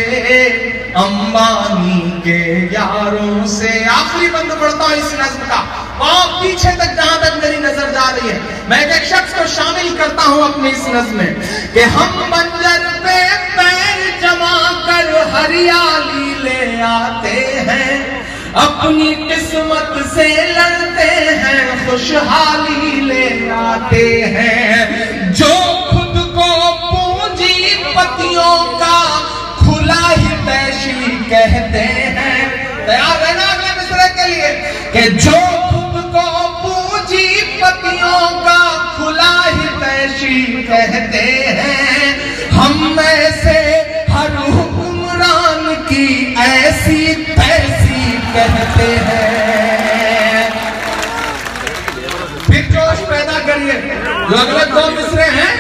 Speaker 5: अंबानी के यारों से। आखिरी बंद पढ़ता हूं इस नज्म का, और पीछे तक जहां तक मेरी नजर जा रही है, मैं एक शख्स को शामिल करता हूं अपनी इस नज्म में कि हम बंजर पे पैर जमा कर हरियाली ले आते हैं, अपनी किस्मत से लड़ते हैं, खुशहाली ले आते हैं। जो खुद को पूंजीपतियों का खुला ही तैशी कहते हैं, तैयार रहना अगले मिसरे के लिए, कि जो खुद को पूंजीपतियों का खुला ही तैशी कहते हैं, हम में से हर हुक्मरान की ऐसी तैसी कहते हैं। फिर जोश पैदा करिए, जो अगले दो मिसरे हैं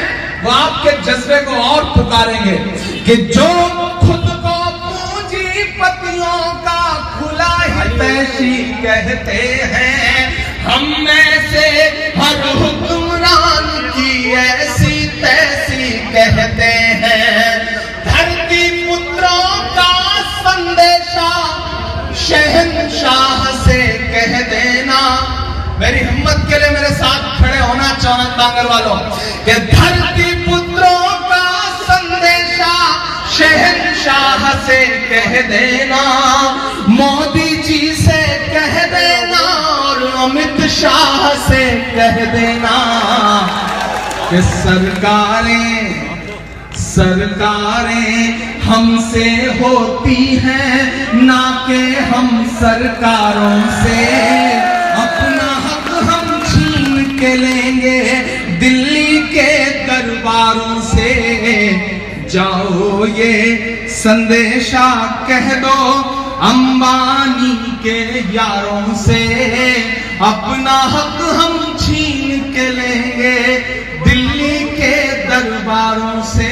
Speaker 5: वो आपके जज्बे को और पुकारेंगे कि जो खुद को पूंजीपतियों का खुला ही तैशी कहते हैं, हम में से हर हुक्मरान की ऐसी तैसी कहते हैं। धरती पुत्रों का संदेशा शहंशाह से कह देना, मेरी हिम्मत के लिए मेरे साथ खड़े होना चाहत बांगर वालों, कि धरती पुत्रों का संदेशा शहंशाह से कह देना, मोदी जी से कह देना और अमित शाह से कह देना कि सरकारें हमसे होती हैं ना कि हम सरकारों से, अपना हक हम छीन के लेंगे दिल्ली के दरबारों से। जाओ ये संदेशा कह दो अंबानी के यारों से, अपना हक हम छीन के लेंगे दिल्ली के दरबारों से।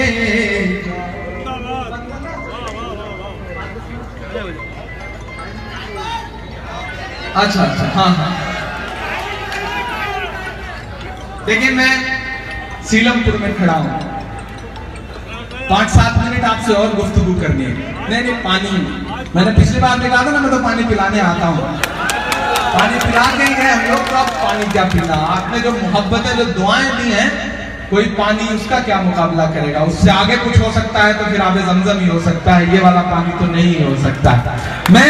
Speaker 5: अच्छा, हाँ। देखिए, मैं सीलमपुर में खड़ा हूं, 5-7 मिनट आपसे और गुफ्तगू करनी है। नहीं, पानी, मैंने पिछली बार भी कहा था ना, मैं तो पानी पिलाने आता हूं, पानी पिला के ही गए हम लोग, तो अब पानी क्या पीना। आपने जो मोहब्बत है, जो दुआएं दी हैं, कोई पानी उसका क्या मुकाबला करेगा। उससे आगे कुछ हो सकता है तो फिर आबे जमजम ही हो सकता है, ये वाला पानी तो नहीं हो सकता। मैं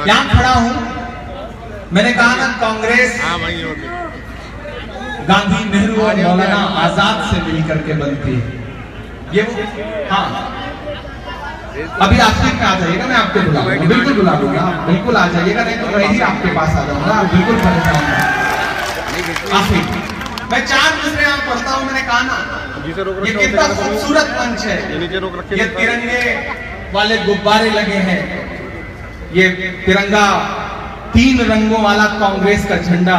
Speaker 5: यहां खड़ा हूं, मैंने कहा ना कांग्रेस गांधी, नेहरू और मौलाना आजाद से मिलकर के बनती है। ये वो, हाँ, अभी आखिर में आ जाइएगा, मैं आपको बुलाऊंगा, बिल्कुल बुला दूंगा, आप बिल्कुल आ जाइएगा, नहीं तो मैं ही आपके पास आ जाऊंगा, आप बिल्कुल परेशान नहीं। आखिर मैं 4 मिसरे यहाँ पढ़ता हूँ, मैंने कहा ना, ये कितना खूबसूरत मंच है, ये तिरंगे वाले गुब्बारे लगे हैं, ये तिरंगा 3 रंगों वाला कांग्रेस का झंडा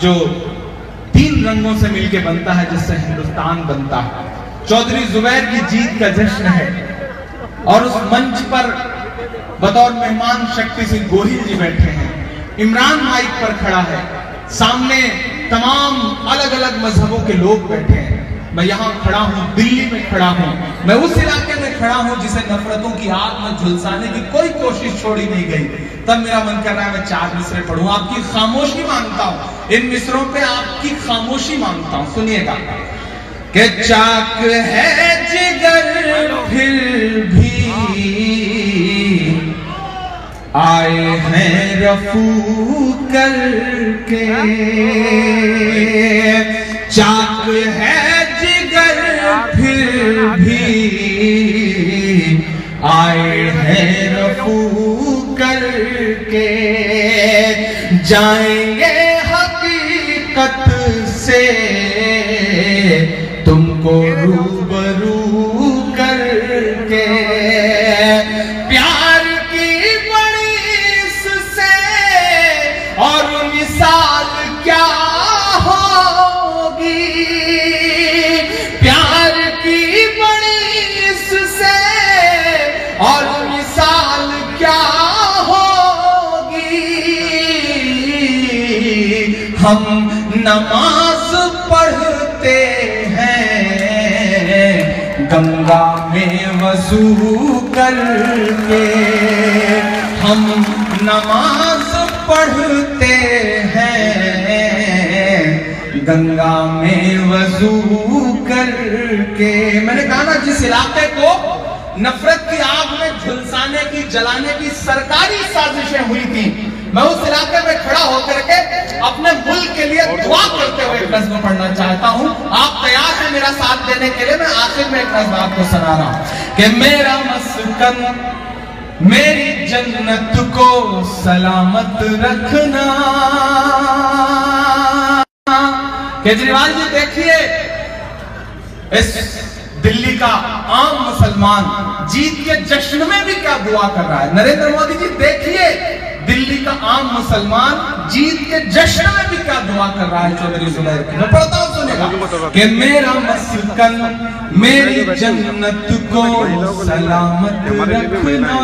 Speaker 5: जो 3 रंगों से मिलके बनता है, जिससे हिंदुस्तान बनता है। चौधरी जुबैर की जीत का जश्न है, और उस मंच पर बतौर मेहमान शक्ति सिंह गोहिल जी बैठे हैं, इमरान माइक पर खड़ा है, सामने तमाम अलग अलग मजहबों के लोग बैठे हैं। मैं यहाँ खड़ा हूँ, दिल्ली में खड़ा हूँ, मैं उस इलाके में खड़ा हूँ जिसे नफरतों की आग में झुलसाने की कोई कोशिश छोड़ी नहीं गई। तब मेरा मन कर रहा है मैं 4 मिसरे पढ़ूं, आपकी खामोशी मांगता हूँ, इन मिसरों पे आपकी खामोशी मांगता हूँ। सुनिएगा कि चाक है जिगर फिर भी आए हैं रफू करके, चाक है जिगर फिर भी आए हैं रफू करके, जाएंगे हकीकत से तुमको रूबरू करके, प्यार की बड़ी से और मिसाल क्या होगी, प्यार की बड़ी हम नमाज पढ़ते हैं गंगा में वजू करके, हम नमाज पढ़ते हैं गंगा में वजू करके। मैंने कहा ना, जिस इलाके को नफरत की आग में झुलसाने की, जलाने की सरकारी साजिशें हुई थी, मैं उस इलाके में खड़ा होकर के अपने मुल्क के लिए दुआ करते हुए एक नज़्म पढ़ना चाहता हूं। आप तैयार हैं मेरा साथ देने के लिए? मैं आखिर में एक नज़्म आपको सुना रहा हूं कि मेरा मस्कन मेरी जन्नत को सलामत रखना। केजरीवाल जी देखिए, इस दिल्ली का आम मुसलमान जीत के जश्न में भी क्या दुआ कर रहा है। नरेंद्र मोदी जी देखिए, दिल्ली का आम मुसलमान जीत के जश्न में भी क्या दुआ कर रहा है चौधरी जुबैर की। मैं पढ़ता हूं, सुनेगा कि मेरा मस्कन मेरी जन्नत को सलामत रखना,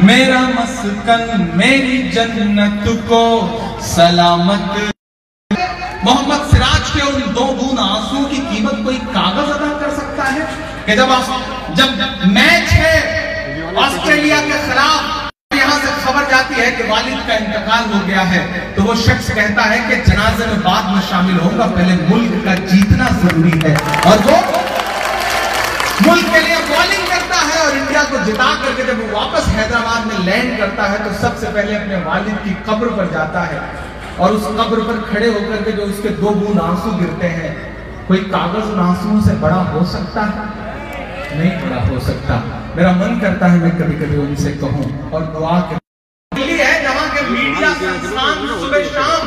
Speaker 5: मेरा मस्कन मेरी जन्नत को सलामत। मोहम्मद सिराज के उन 2 बूंद आंसुओं की कीमत कोई कागज अदा कर सकता है? कि जब मैच है ऑस्ट्रेलिया के खिलाफ, यहां से खबर जाती है कि वालिद का इंतकाल हो गया है, तो वो शख्स कहता है कि जनाजे में बाद में शामिल होगा, पहले मुल्क का जीतना जरूरी है। और वो मुल्क के लिए बॉलिंग करता है और इंडिया को जिता करके जब वो वापस हैदराबाद में लैंड करता है, तो सबसे पहले अपने वालिद की कब्र पर जाता है और उस कब्र पर खड़े होकर के जो उसके 2 बूंद आंसू गिरते हैं, कोई कागज उन आंसुओं से बड़ा हो सकता है? नहीं बड़ा हो सकता। मेरा मन करता है मैं कभी कभी उनसे कहूं और दुआ के दिल्ली है जहां के मीडिया संस्थान सुबह शाम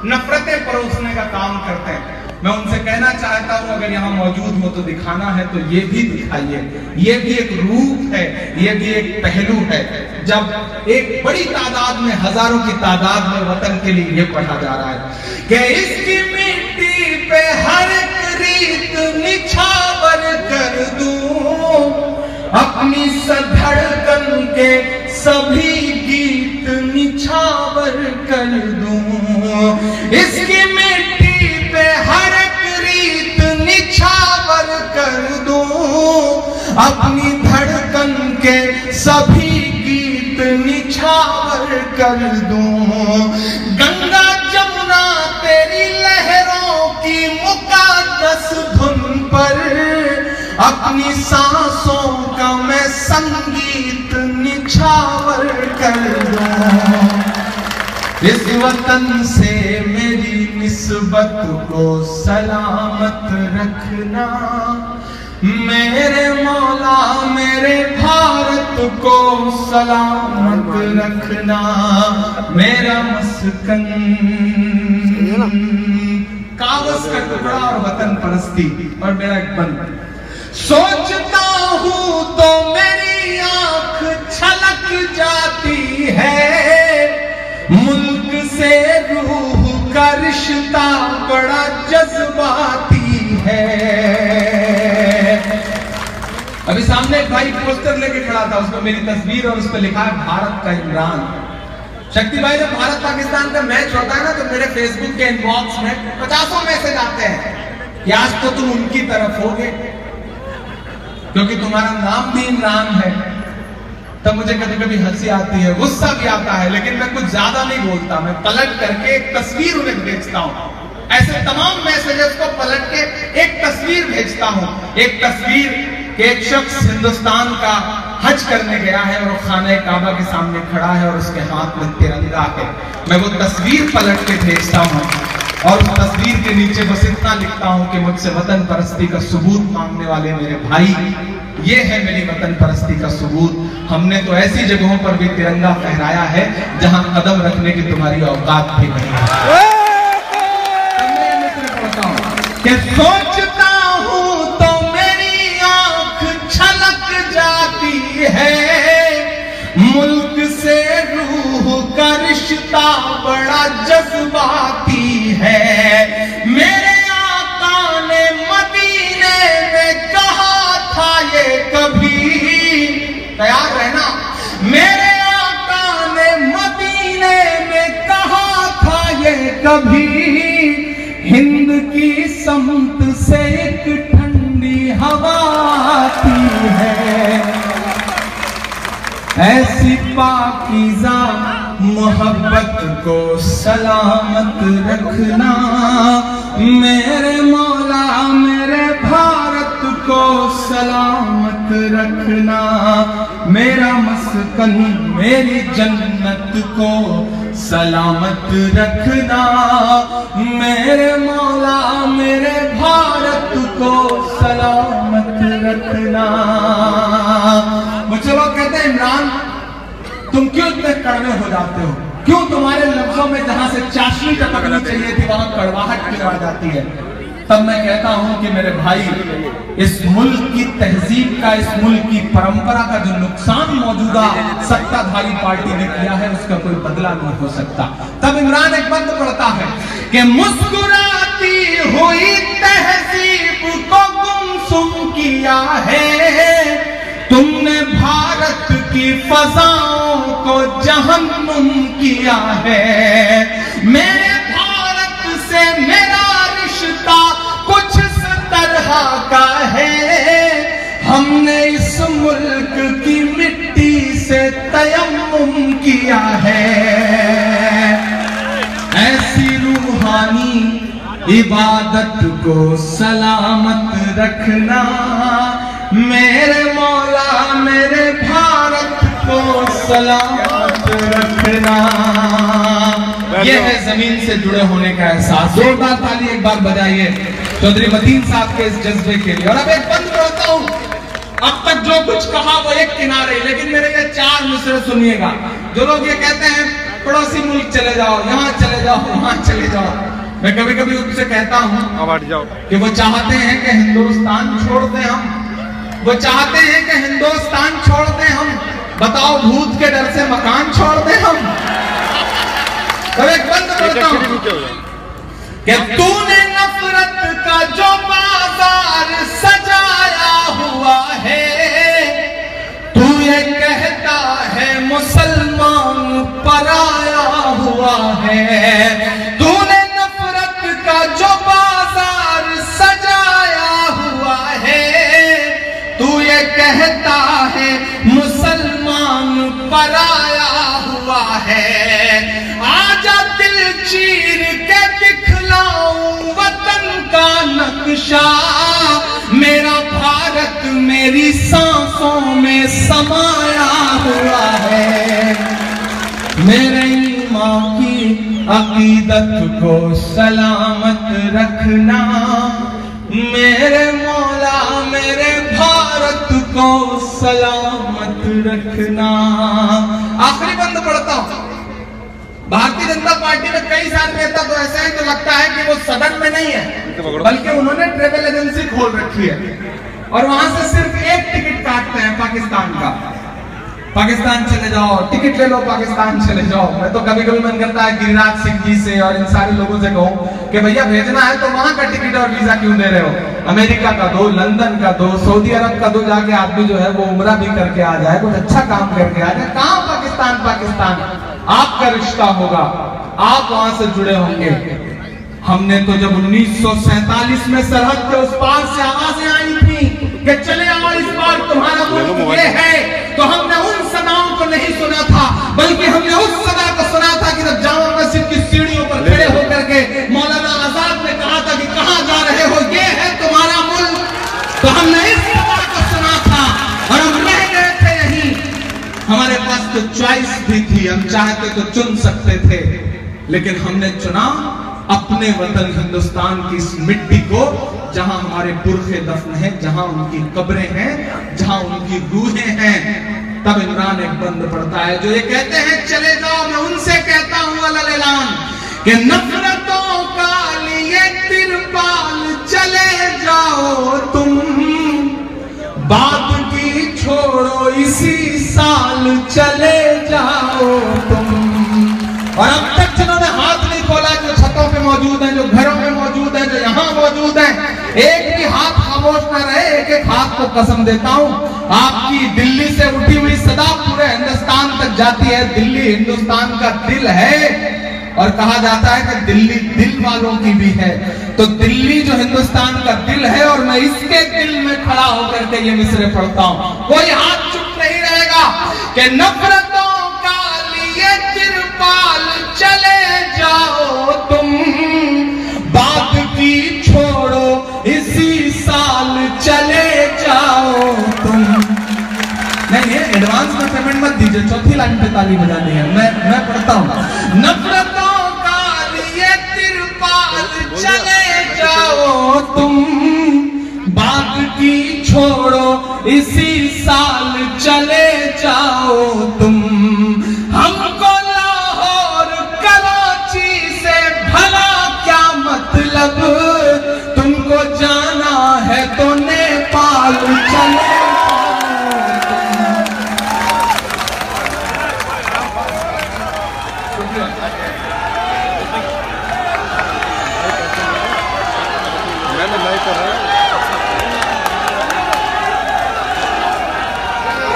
Speaker 5: नफरतें परोसने का काम करते हैं। मैं उनसे कहना चाहता हूं, अगर यहाँ मौजूद हो तो दिखाना है तो ये भी दिखाइए। ये भी एक रूप है, ये भी एक पहलू है। जब एक बड़ी तादाद में, हजारों की तादाद में वतन के लिए ये पढ़ा जा रहा है कि इसकी मिट्टी पे हर एक रीत निछावर कर दूं, अपनी सधड़कन के सभी गीत निछावर कर दूं, इसकी मिट्टी पे हर एक रीत निछावर कर दूं, अपनी धड़कन के सभी गीत निछावर कर दूं। गंगा जमुना तेरी लहरों की मुक़द्दस धुन पर अपनी सांसों का मैं संगीत निछावर कर दूं। इस वतन से मेरी निस्बत को सलामत रखना, मेरे मौला मेरे भारत को सलामत रखना, मेरा मस्कन। कागज का टुकड़ा और वतन परस्ती। और मेरा एक बंद, सोचता हूं तो मेरी आंख छलक जाती है, मुल्क से रूह का रिश्ता बड़ा जज्बाती है। अभी सामने एक भाई पोस्टर लेके खड़ा था, उसमें मेरी तस्वीर और उस पर लिखा है भारत का इमरान। शक्ति भाई, जब भारत पाकिस्तान का मैच होता है ना, तो मेरे फेसबुक के इनबॉक्स में 50 मैसेज आते हैं कि आज तो तुम उनकी तरफ होगे क्योंकि तुम्हारा नाम भी इमरान है। तब मुझे कभी कभी हंसी आती है, गुस्सा भी आता है, लेकिन मैं कुछ ज्यादा नहीं बोलता। मैं पलट करके एक तस्वीर उन्हें भेजता हूं। ऐसे तमाम मैसेजेस को पलट के एक तस्वीर भेजता हूं। एक तस्वीर कि एक शख्स हिंदुस्तान का हज करने गया है और वो खाने काबा के सामने खड़ा है और उसके हाथ में तिरंगा है। मैं वो तस्वीर पलट के भेजता हूं और उस तस्वीर के नीचे बस इतना लिखता हूं कि मुझसे वतन परस्ती का सबूत मांगने वाले मेरे भाई, ये है मेरी वतन परस्ती का सबूत। हमने तो ऐसी जगहों पर भी तिरंगा फहराया है जहां कदम रखने की तुम्हारी औकात भी नहीं है। कि सोचता हूं तो मेरी आंख छलक जाती है, मुल्क से रूह का रिश्ता बड़ा जज्बाती है। मेरे आका ने मदीने में कहा था ये कभी, तैयार रहना, मेरे आका ने मदीने में कहा था कभी हिंद की समत से एक ठंडी हवा आती है, ऐसी पाकीज़ा मोहब्बत को सलामत रखना मेरे मौला, मेरे भारत को सलामत रखना, मेरा मस्कन मेरी जन्नत को सलामत रखना, मेरे मौला मेरे भारत को सलामत रखना। मुझे लोग कहते हैं इमरान तुम क्यों इतने कड़वे हो जाते हो, क्यों तुम्हारे लफ्जों में जहां से चाशनी टपकनी चाहिए थी वहां कड़वाहट क्यों आ जाती है। तब मैं कहता हूं कि मेरे भाई, इस मुल्क की तहजीब का, इस मुल्क की परंपरा का जो नुकसान मौजूदा सत्ताधारी पार्टी ने किया है उसका कोई बदला नहीं हो सकता। तब इमरान एक बंद पड़ता है कि मुस्कुराती हुई तहजीब को गुमसुम किया है, तुमने भारत की फजाओं को जहन्नुम किया है, मेरे भारत से मेरा रिश्ता कुछ इस तरह का है, हमने इस मुल्क की मिट्टी से तयम्मुम किया है, ऐसी रूहानी इबादत को सलामत रखना मेरे मौला मेरे भारत को सलामत रखना। यह है जमीन से जुड़े होने का एहसास। जोरदार ताली एक बार बजाइए चौधरी मतीन साहब के इस जज्बे के लिए। और अब एक बंद करता हूं, अब तक जो कुछ कहा वो एक किनारे, लेकिन मेरे ये चार मिसरे सुनिएगा। जो लोग ये कहते हैं पड़ोसी मुल्क चले जाओ, यहाँ चले जाओ, वहां चले जाओ, मैं कभी कभी उनसे कहता हूं कि वो चाहते हैं कि हिंदुस्तान छोड़ दें हम, वो चाहते हैं कि हिंदुस्तान छोड़ दें हम, बताओ भूत के डर से मकान छोड़ दें हम। तो एक बंद करता हूं कि तूने नफरत का जो बाजार सजाया हुआ है, तू ये कहता है मुसलमान पराया हुआ है, तूने नफरत का जो बाजार सजाया हुआ है, तू ये कहता है मुसलमान पराया हुआ है, आजा दिल चीर के दिखलाऊं वतन का नक्शा, मेरा भारत मेरी सांसों में समाया हुआ है, मेरे ईमान की अकीदत को सलामत रखना, मेरे मौला मेरे भारत को सलामत रखना। आखिरी बंद पढ़ता हूं। भारतीय जनता पार्टी में कई सारे नेता तो ऐसे हैं जो लगता है कि वो सदन में नहीं है, बल्कि उन्होंने ट्रेवल एजेंसी खोल रखी है और वहां से सिर्फ एक टिकट काटते हैं पाकिस्तान का। पाकिस्तान चले जाओ, टिकट ले लो, पाकिस्तान चले जाओ। मैं तो कभी कभी मन करता है गिरिराज सिंह जी से और इन सारे लोगों से कहूं कि भैया भेजना है तो वहां का टिकट और वीजा क्यों दे रहे हो, अमेरिका का दो, लंदन का दो, सऊदी अरब का दो, जाके आदमी जो है वो उम्रा भी करके आ जाए, कुछ अच्छा काम करके आ जाए। कहां पाकिस्तान, पाकिस्तान आपका रिश्ता होगा, आप वहां से जुड़े होंगे। हमने तो जब 1947 में सरहद के उस पार से आवाजें आई थी कि चले आओ इस बार तुम्हारा मुल्क ये है, तो हमने उन सदाओं को नहीं सुना था, बल्कि हमने उस सदा को सुना था कि जब जामा मस्जिद की सीढ़ियों पर खड़े होकर के मौलाना आजाद ने कहा था कि कहां जा रहे हो, ये है तुम्हारा मुल्क, तो हमने इस सदा को सुना था और हम रह गए थे यहीं। हमारे पास तो चॉइस भी थी, हम चाहते तो चुन सकते थे, लेकिन हमने चुना अपने वतन हिंदुस्तान की इस मिट्टी को, जहां हमारे पुरखे दफन हैं, जहां उनकी कब्रें हैं, जहां उनकी रूहें हैं। तब इमरान एक बंद पड़ता है जो ये कहते हैं चले जाओ। मैं उनसे कहता हूं अलल ऐलान कि नफरतों का लिए तिरपाल चले जाओ तुम, बात की छोड़ो इसी साल चले जाओ तुम। और अब तक जिन्होंने हाथ नहीं खोला, जो छतों पे मौजूद हैं, जो घरों में मौजूद हैं, जो यहाँ मौजूद हैं, एक भी हाथ खामोश न रहे। एक एक हाथ को कसम देता हूँ, आपकी दिल्ली से उठी हुई सदा पूरे हिंदुस्तान तक जाती है। दिल्ली हिंदुस्तान का दिल है, और कहा जाता है कि दिल्ली दिल वालों की भी है। तो दिल्ली जो हिंदुस्तान का दिल है और मैं इसके दिल में खड़ा होकर के ये मिसरे पढ़ता हूं। कोई हाथ चुप नहीं रहेगा कि नफरतों का लिए तिरपाल चले जाओ तुम, बात की छोड़ो इसी साल चले जाओ तुम। नहीं एडवांस में पेमेंट मत दीजिए, चौथी लाइन पे ताली बजानी है। मैं पढ़ता हूं। नफरतों का लिए तिरपाल चले जाओ तुम, बात की छोड़ो इसी साल चले जाओ तुम। हमको लाहौर कराची से भला क्या मतलब, तुमको जाना है तो नेपाल चले।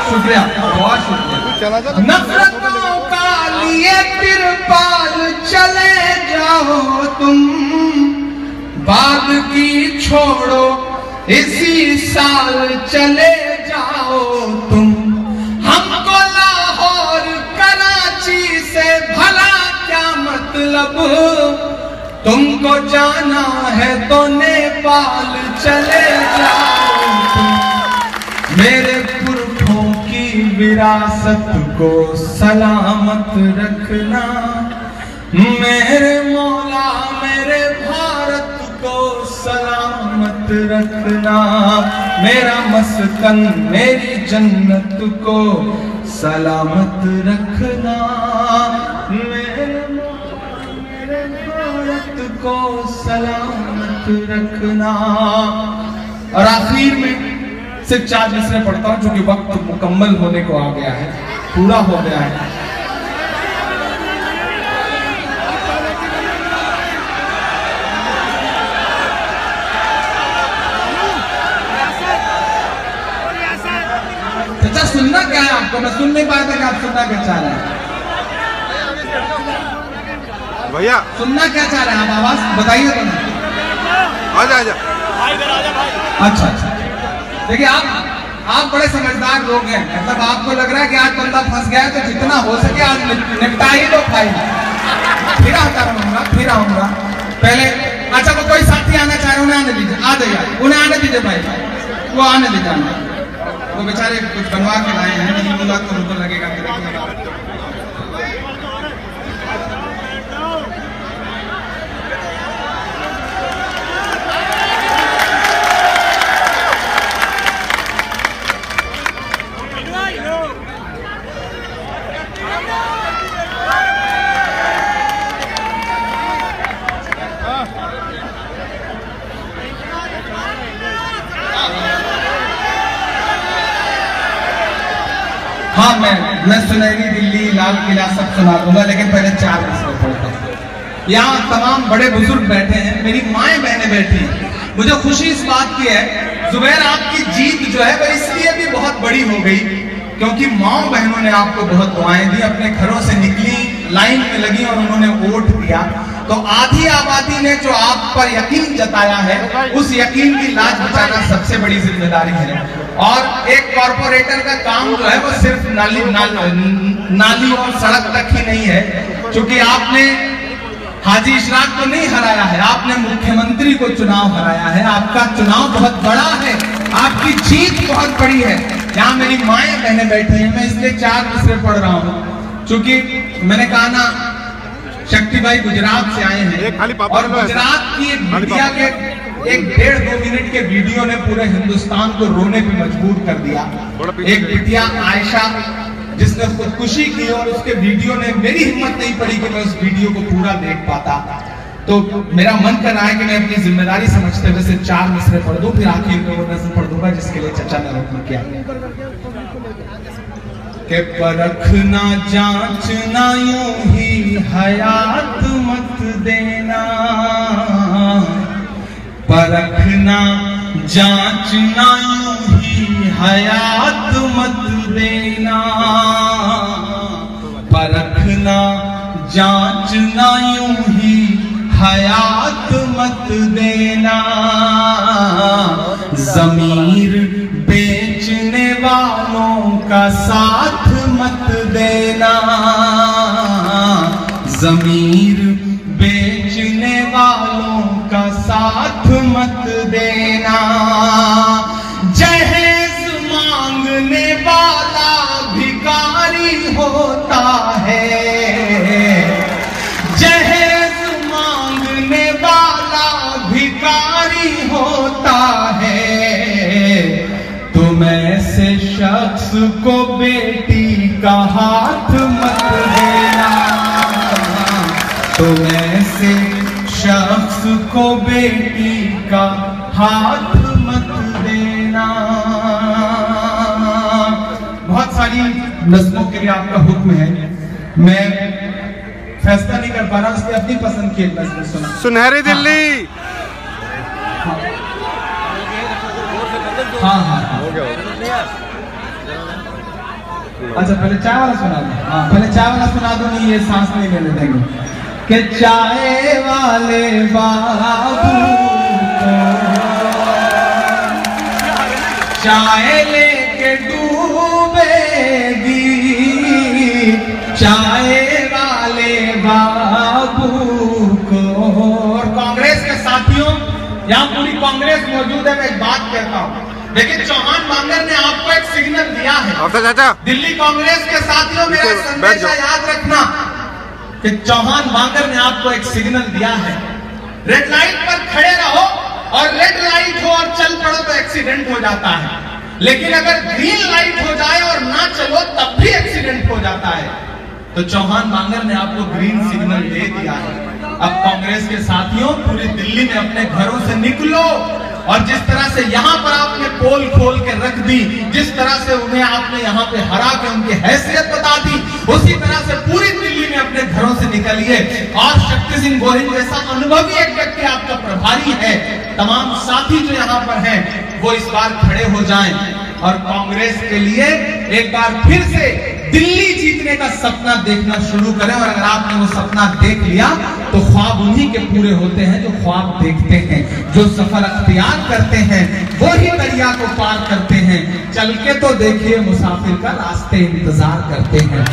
Speaker 5: शुक्रिया, बहुत शुक्रिया। नफरतों का लिए तिरपाल चले जाओ तुम, बात की छोड़ो इसी साल चले जाओ तुम। हमको लाहौर कराची से भला क्या मतलब, तुमको जाना है तो नेपाल चले जाओ तुम। मेरे पुरखों की विरासत को सलामत रखना, मेरे मौला मेरे भारत को सलामत रखना। मेरा मस्कन मेरी जन्नत को सलामत रखना, मेरे भारत को सलामत रखना। और आखिर में सिर्फ 4 मिसरे पढ़ता हूं क्योंकि वक्त मुकम्मल होने को आ गया है, पूरा हो गया है। अच्छा सुनना क्या है आपको? मैं सुन नहीं पाया था कि आप सुनना क्या चाह रहे हैं।
Speaker 3: भैया
Speaker 5: सुनना क्या चाह रहे हैं आप? आवाज बताइए तो ना।
Speaker 3: आजा आजा
Speaker 5: अच्छा अच्छा, देखिए आप बड़े समझदार लोग हैं। मतलब आपको लग रहा है कि आज बंदा फंस गया है तो जितना हो सके आज निपटा ही दो भाई। फिर आता रहूंगा, फिर आऊंगा। पहले अच्छा वो कोई साथी आना चाह रहे हैं, उन्हें आने दीजिए। आ जाइए, उन्हें आने दीजिए भाई, वो आने दीजिए। वो बेचारे कुछ बनवा के लाए हैं, नहीं बोला तो उनको लगेगा। हाँ मैं सुनहरी दिल्ली, लाल किला सब सुना दूंगा, लेकिन पहले 4 मिसरे पढ़ता हूँ। यहाँ तमाम बड़े बुजुर्ग बैठे हैं, मेरी माएं बहनें बैठी हैं। मुझे खुशी इस बात की है जुबैर, आपकी जीत जो है वह इसलिए भी बहुत बड़ी हो गई क्योंकि माँ बहनों ने आपको बहुत दुआएं दी, अपने घरों से निकली, लाइन में लगी और उन्होंने वोट दिया। तो आधी आबादी ने जो आप पर यकीन जताया है, उस यकीन की लाज बचाना सबसे बड़ी जिम्मेदारी है। और एक कॉर्पोरेटर का काम जो है वो सिर्फ नाली और सड़क तक ही नहीं है, क्योंकि आपने हाजी इशराक को नहीं हराया है, आपने मुख्यमंत्री को चुनाव हराया है। आपका चुनाव बहुत बड़ा है, आपकी जीत बहुत बड़ी है। यहाँ मेरी माएं बहनें बैठी हैं, मैं इसलिए 4 मिसरे पढ़ रहा हूँ क्योंकि मैंने कहा ना शक्ति भाई गुजरात से आए हैं और गुजरात की एक मीडिया के 1-1.5-2 मिनट के वीडियो ने पूरे हिंदुस्तान को रोने पे मजबूर कर दिया। एक बिटिया आयशा जिसने खुदकुशी की और उसके वीडियो ने, मेरी हिम्मत नहीं पड़ी कि मैं उस वीडियो को पूरा देख पाता। तो मेरा मन कर रहा है कि मैं अपनी जिम्मेदारी समझते हुए से 4 मिसरे पढ़ दूं, फिर आखिर में वो नज़्म पढ़ दूंगा जिसके लिए चचा ने हुक्म किया कि परखना जांचना यूं ही हयात मत देना, परखना जांचना यूं ही हयात मत देना, परखना जांचना वालों का साथ मत देना, ज़मीर बेचने वालों का साथ मत देना। जहेज मांगने वाला भिखारी होता है, जहेज मांगने वाला भिखारी होता है। तुम ऐसे शख्स को बेटी का हाथ मत देना, तुम ऐसे शख्स को बेटी का हाथ मत देना। बहुत सारी नस्लों के लिए आपका हुक्म है, मैं फैसला नहीं कर पा रहा, उसकी अपनी पसंद की एक नस्ल सुना।
Speaker 3: सुनहरी दिल्ली।
Speaker 5: हाँ हाँ हो गया। अच्छा पहले चाय वाला सुना दो। हाँ पहले चाय वाला सुना दो, नहीं ये सांस नहीं लेने देंगे। कि चाय वाले बाबू चाय लेके डूबेगी, चाय वाले बाबू को। और कांग्रेस के साथियों, यहाँ पूरी कांग्रेस मौजूद है, मैं एक बात कहता हूँ, लेकिन चौहान बांगर ने आपको एक सिग्नल दिया है।
Speaker 3: चाचा
Speaker 5: दिल्ली कांग्रेस के साथियों, मेरा संदेशा याद रखना कि चौहान बांगर ने आपको एक सिग्नल दिया है। रेड लाइट पर खड़े रहो, और रेड लाइट हो और चल पड़ो तो एक्सीडेंट हो जाता है, लेकिन अगर ग्रीन लाइट हो जाए और ना चलो तब भी एक्सीडेंट हो जाता है। तो चौहान बांगर ने आपको ग्रीन सिग्नल दे दिया है। अब कांग्रेस के साथियों, पूरी दिल्ली में अपने घरों से निकलो, और जिस तरह से यहाँ पर आपने पोल खोल के रख दी, जिस तरह से उन्हें आपने यहाँ पे हरा के उनकी हैसियत बता दी, उसी तरह से पूरी दिल्ली में अपने घरों से निकलिए। और शक्ति सिंह गोहिल जैसा अनुभवी एक व्यक्ति आपका प्रभारी है, तमाम साथी जो यहाँ पर हैं वो इस बार खड़े हो जाएं और कांग्रेस के लिए एक बार फिर से दिल्ली जीतने का सपना देखना शुरू करें। और अगर आपने वो सपना देख लिया तो ख्वाब उन्हीं के पूरे होते हैं जो ख्वाब देखते हैं, जो सफर अख्तियार करते हैं, वो ही दरिया को पार करते हैं। चल के तो देखिए मुसाफिर का रास्ते इंतजार करते हैं।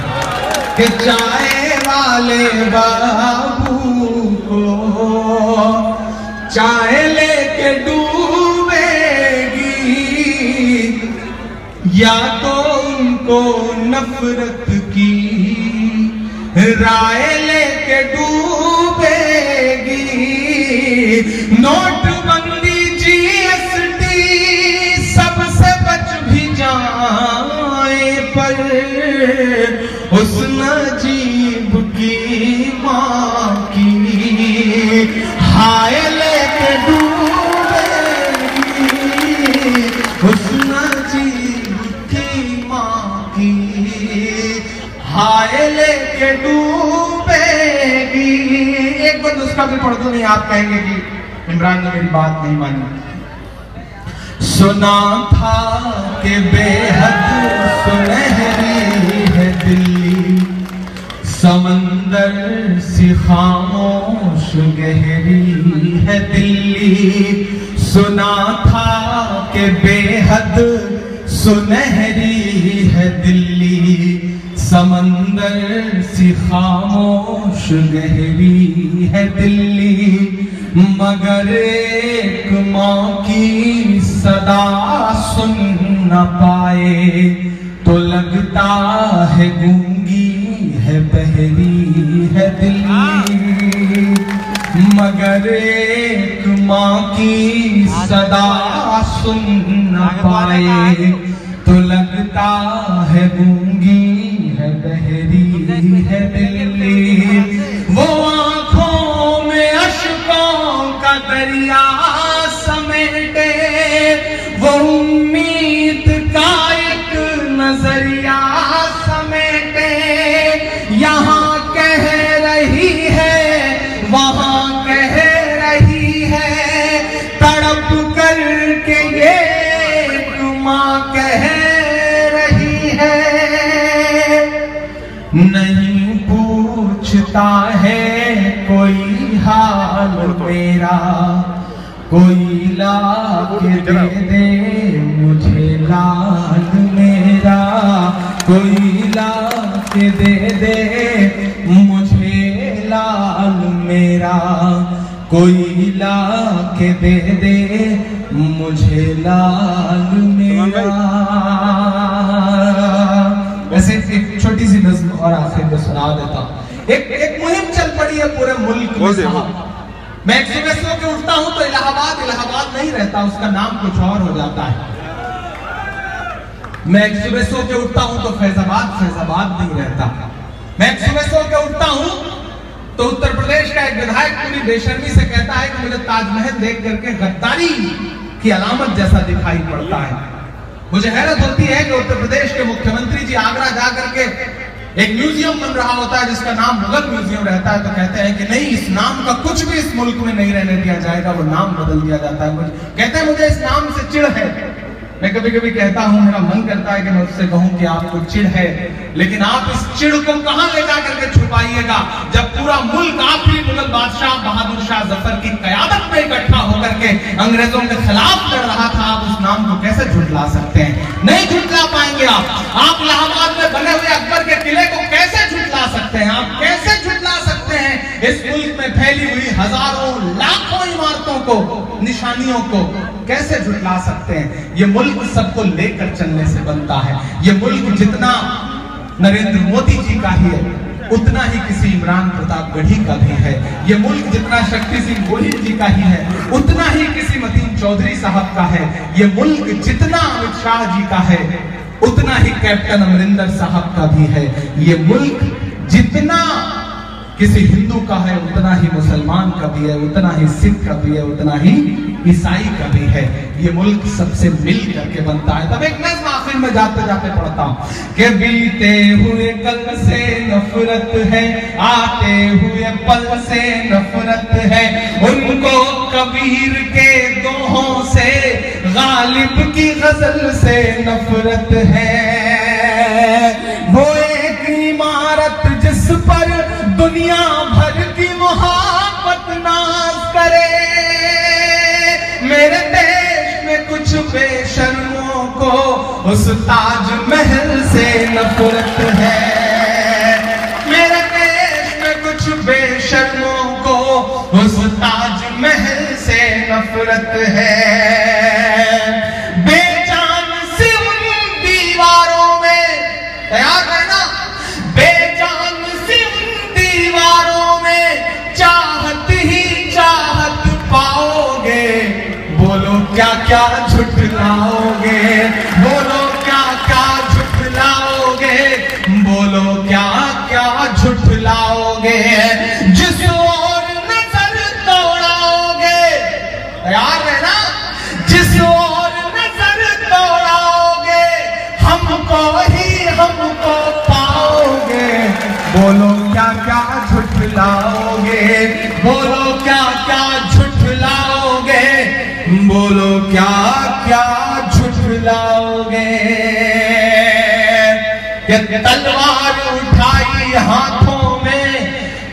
Speaker 5: कि चाय वाले बाबू को चाय लेके डूबेगी, या तो उनको नफरत की राय लेके डूबेगी। नोटबंदी जीएसटी सबसे बच भी जाए, पर उस नजीब की मां की हाय लेके डूबेगी, उस नजीब की मां की हाय लेके डूबेगी। एक बार उसका भी पढ़ दो, नहीं आप कहेंगे कि इमरान ने मेरी बात नहीं मानी। सुना था कि बेहद सुनहरी है दिल्ली, समंदर सी खामोश गहरी है दिल्ली। सुना था कि बेहद सुनहरी है दिल्ली, समंदर सी खामोश गहरी है दिल्ली। मगर एक माँ की सदा सुन न पाए तो लगता है गूंगी है, बहरी है दिल्ली। मगर एक माँ की सदा सुन न पाए तो लगता है गूंगी है, बहरी है दिल्ली। वो आंखों में अश्कों का दरिया समेटे, वो उम्मीद का एक नजरिया समेटे। यहाँ कह रही है, वहाँ कह रही है, तड़प करके ये माँ कह रही है। नहीं पूछता है कोई हाल मेरा, कोई ला के दे दे मुझे लाल में। कोई ला के दे मुझे लाल मेरा, कोई ला के दे मुझे लाल मेरा। वैसे एक छोटी सी नज़्म और आखिर में सुना देता हूँ। एक मुहिम चल पड़ी है पूरे मुल्क में साहब। मैं एक सुबह सो के उठता हूं तो इलाहाबाद नहीं रहता, उसका नाम कुछ और हो जाता है। मैं एक सुबह सो के उठता हूं तो फैजाबाद नहीं रहता। मैं एक सुबह सो के उठता हूं तो उत्तर प्रदेश का एक विधायक पूरी बेशर्मी से कहता है कि मुझे ताजमहल देख करके गद्दारी की अलामत जैसा दिखाई पड़ता है। मुझे हैरत होती है कि उत्तर प्रदेश के मुख्यमंत्री जी आगरा जाकर के एक म्यूजियम बन रहा होता है जिसका नाम मुगल म्यूजियम रहता है, तो कहते हैं कि नहीं, इस नाम का कुछ भी इस मुल्क में नहीं रहने दिया जाएगा, वो नाम बदल दिया जाता है। मुझे कहते हैं मुझे इस नाम से चिढ़ है। मैं कभी कभी कहता हूं, मेरा मन करता है कि मैं उससे कहूं कि आपको चिढ़ है, लेकिन आप इस चिढ़ को कहां ले जाकर के छुपाइएगा जब पूरा मुल्क आखिरी मुगल बादशाह बहादुर शाह जफर की कयादत में इकट्ठा होकर के अंग्रेजों के खिलाफ लड़ रहा था। आप उस नाम को कैसे झुठला सकते हैं? नहीं झुठला पाएंगे आप इलाहाबाद में बने हुए अकबर के किले को कैसे झुठला सकते हैं? आप कैसे झुठला सकते हैं इस मुल्क में फैली हुई हजारों लाखों इमारतों को, निशानियों को कैसे झुठला सकते हैं? ये मुल्क सबको लेकर चलने से बनता है। ये मुल्क जितना नरेंद्र मोदी जी का ही है उतना ही किसी इमरान प्रतापगढ़ी का भी है। ये मुल्क जितना शक्ति सिंह गोहिल जी का ही है उतना ही किसी मतीन चौधरी साहब का है। ये मुल्क जितना अमित शाह जी का है उतना ही कैप्टन अमरिंदर साहब का भी है। ये मुल्क जितना किसी हिंदू का है उतना ही मुसलमान का भी है, उतना ही सिख का भी है, उतना ही ईसाई का भी है। ये मुल्क सबसे मिल करके बनता है। तब एक नज़्म आखिर में जाते जाते पढ़ता हूं कि बीते हुए कल से नफरत है, आते हुए पल से नफरत है, उनको कबीर के दोहों से, गालिब की गजल से नफरत है। वो एक इमारत जिस पर दुनिया भर की मोहब्बत नाज करे, मेरे देश में कुछ बेशर्मों को उस ताजमहल से नफरत है। मेरे देश में कुछ बेशर्मों को उस ताजमहल से नफरत है। बेजान सी उन दीवारों में, तैयार रहना, बेजान सी उन दीवारों में चाहत ही चाहत पाओगे। बोलो क्या क्या झुठलाओगे, बोलो क्या क्या झुठलाओगे, बोलो क्या क्या झुठलाओगे। जिस ओर नजर दौड़ाओगे, तैयार है ना, जिस ओर नजर दौड़ाओगे हमको ही हमको पाओगे। बोलो क्या क्या झुठलाओगे, बोलो क्या क्या झुठलाओगे, बोलो क्या क्या झुठलाओगे। कि तलवार उठाई हाथों में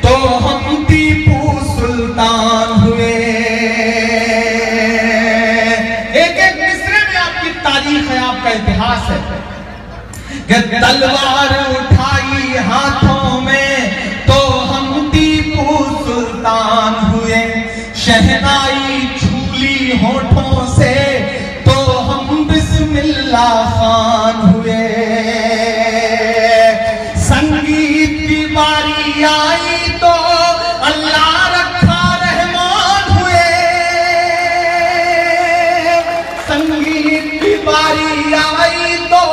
Speaker 5: तो हम टीपू सुल्तान हुए। एक एक मिसरे में आपकी तारीख है, आपका इतिहास है। कि तलवार उठाई हाथों में तो हम टीपू सुल्तान हुए, शहनाई झूली होठों से तो हम बिस्मिल्लाह खान हुए। संगीत की बारी आई तो अल्लाह रखा रहमान हुए। संगीत की बारी आई तो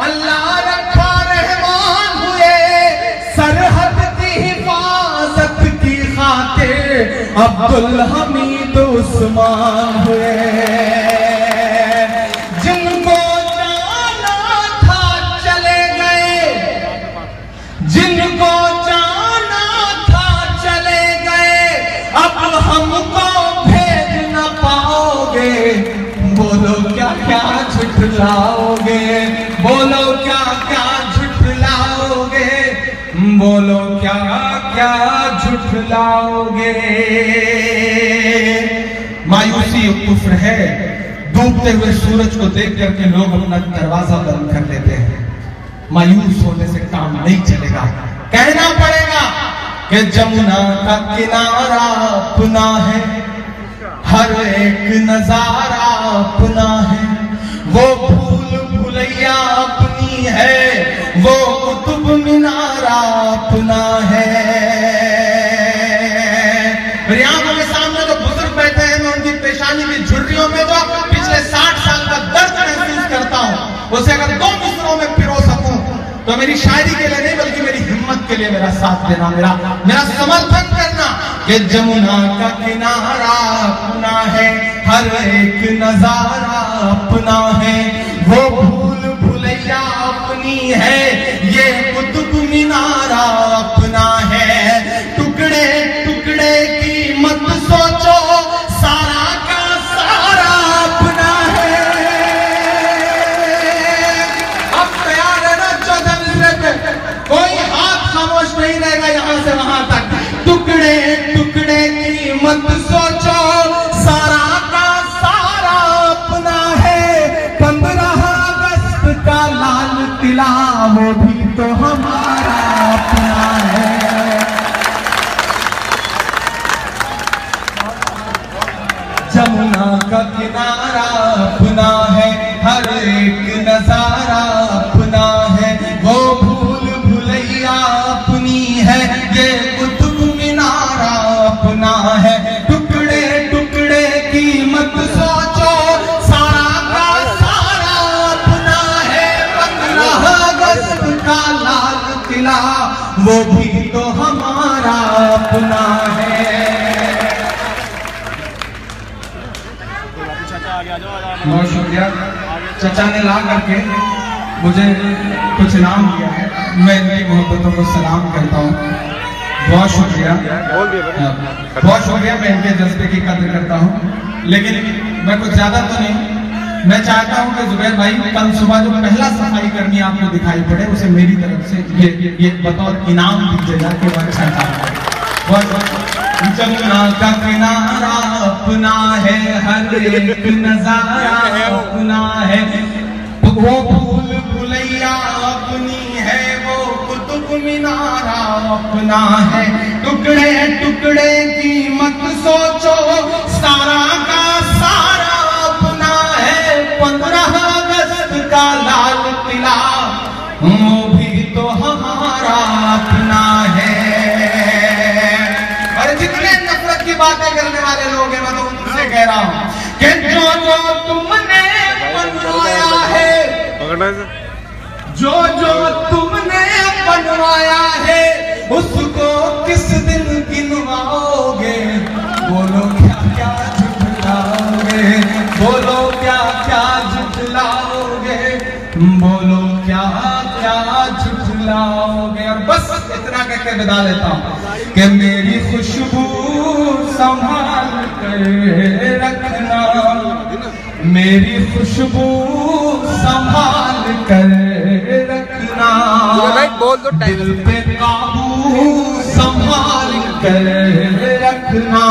Speaker 5: अल्लाह रखा रहमान हुए। सरहद की हिफाजत की खातिर अब्दुल हमीद उस्मान हुए। जिनको जाना था चले गए, जिनको जाना था चले गए, अब हमको भेज न पाओगे। बोलो क्या क्या झुठलाओगे, बोलो क्या क्या झुठलाओगे, बोलो क्या क्या झुठलाओगे। मायूसी कुफ्र है। डूबते हुए सूरज को देख करके लोग अपना दरवाजा बंद कर लेते हैं। मायूस होने से काम नहीं चलेगा। कहना पड़ेगा कि जमुना का किनारा अपना है, हर एक नजारा अपना है, वो भूल भुलैया अपनी है, वो कुतुब मीनारा अपना है। मेरी आंखों के सामने जो बुजुर्ग बैठे हैं, मैं उनकी पेशानी की झुर्रियों में जो पिछले 60 साल का दर्द महसूस करता हूं, उसे अगर 2 मिसरों में पिरो सकूं तो मेरी शायरी के लिए नहीं बल्कि मेरी हिम्मत के लिए मेरा साथ देना, मेरा समर्थन करना कि जमुना का किनारा अपना है, हर एक नजारा अपना है, वो भूल भुलैया अपनी है, ये कुतुब मीनारा अपना है। टुकड़े टुकड़े की मत सोचो, सारा का सारा अपना है। अब तैयार है ना 14 मिसरे पे, कोई हाथ खामोश नहीं रहेगा यहां से वहां तक। टुकड़े टुकड़े की मत सोचो, सारा का सारा अपना है। 15 अगस्त का लाल किला वो भी तो हमारा अपना है। जमुना का किनारा अपना है, हर एक नजारा अपना है, वो भूल भुलैया अपनी है, ये कुतुब मीनारा अपना है। टुकड़े टुकड़े की मत सोचो, सारा का सारा अपना है। 15 अगस्त का लाल किला वो भी तो हमारा अपना है। बहुत शुक्रिया। चचा ने ला करके मुझे कुछ इनाम दिया है, मैं इनकी मोहब्बतों को सलाम करता हूँ। बहुत शुक्रिया, बहुत शुक्रिया। मैं इनके जज्बे की कदर करता हूँ, लेकिन मैं कुछ ज्यादा तो नहीं। मैं चाहता हूँ कि जुबैर भाई कल सुबह जो पहला सफाई करनी आपको दिखाई पड़े, उसे मेरी तरफ से ये बतौर इनाम दीजिएगा कि वो अच्छा काम है। जमुना का किनारा अपना है, हर एक नजारा अपना है, वो भूल भुलैया अपनी है, वो कुतुब मीनारा अपना है। टुकड़े टुकड़े की मत सोचो, सारा का सारा अपना है। 15 अगस्त का लाल किला वो भी तो हमारा अपना है। और जितने नफरत की बातें करने वाले लोग हैं, मैं तो उनसे कह रहा हूं कि जो तुमने बनवाया है, जो तुमने बनवाया है, उसको किस दिन गिनवाओगे? बोलो क्या क्या झुठलाओगे, बोलो क्या क्या झुठलाओगे, बोलो क्या क्या झुठलाओगे। और बस इतना कहकर विदा लेता हूं कि मेरी खुशबू संभाल कर रखना, मेरी खुशबू संभाल कर रखना, दिल पे काबू संभाल कर रखना।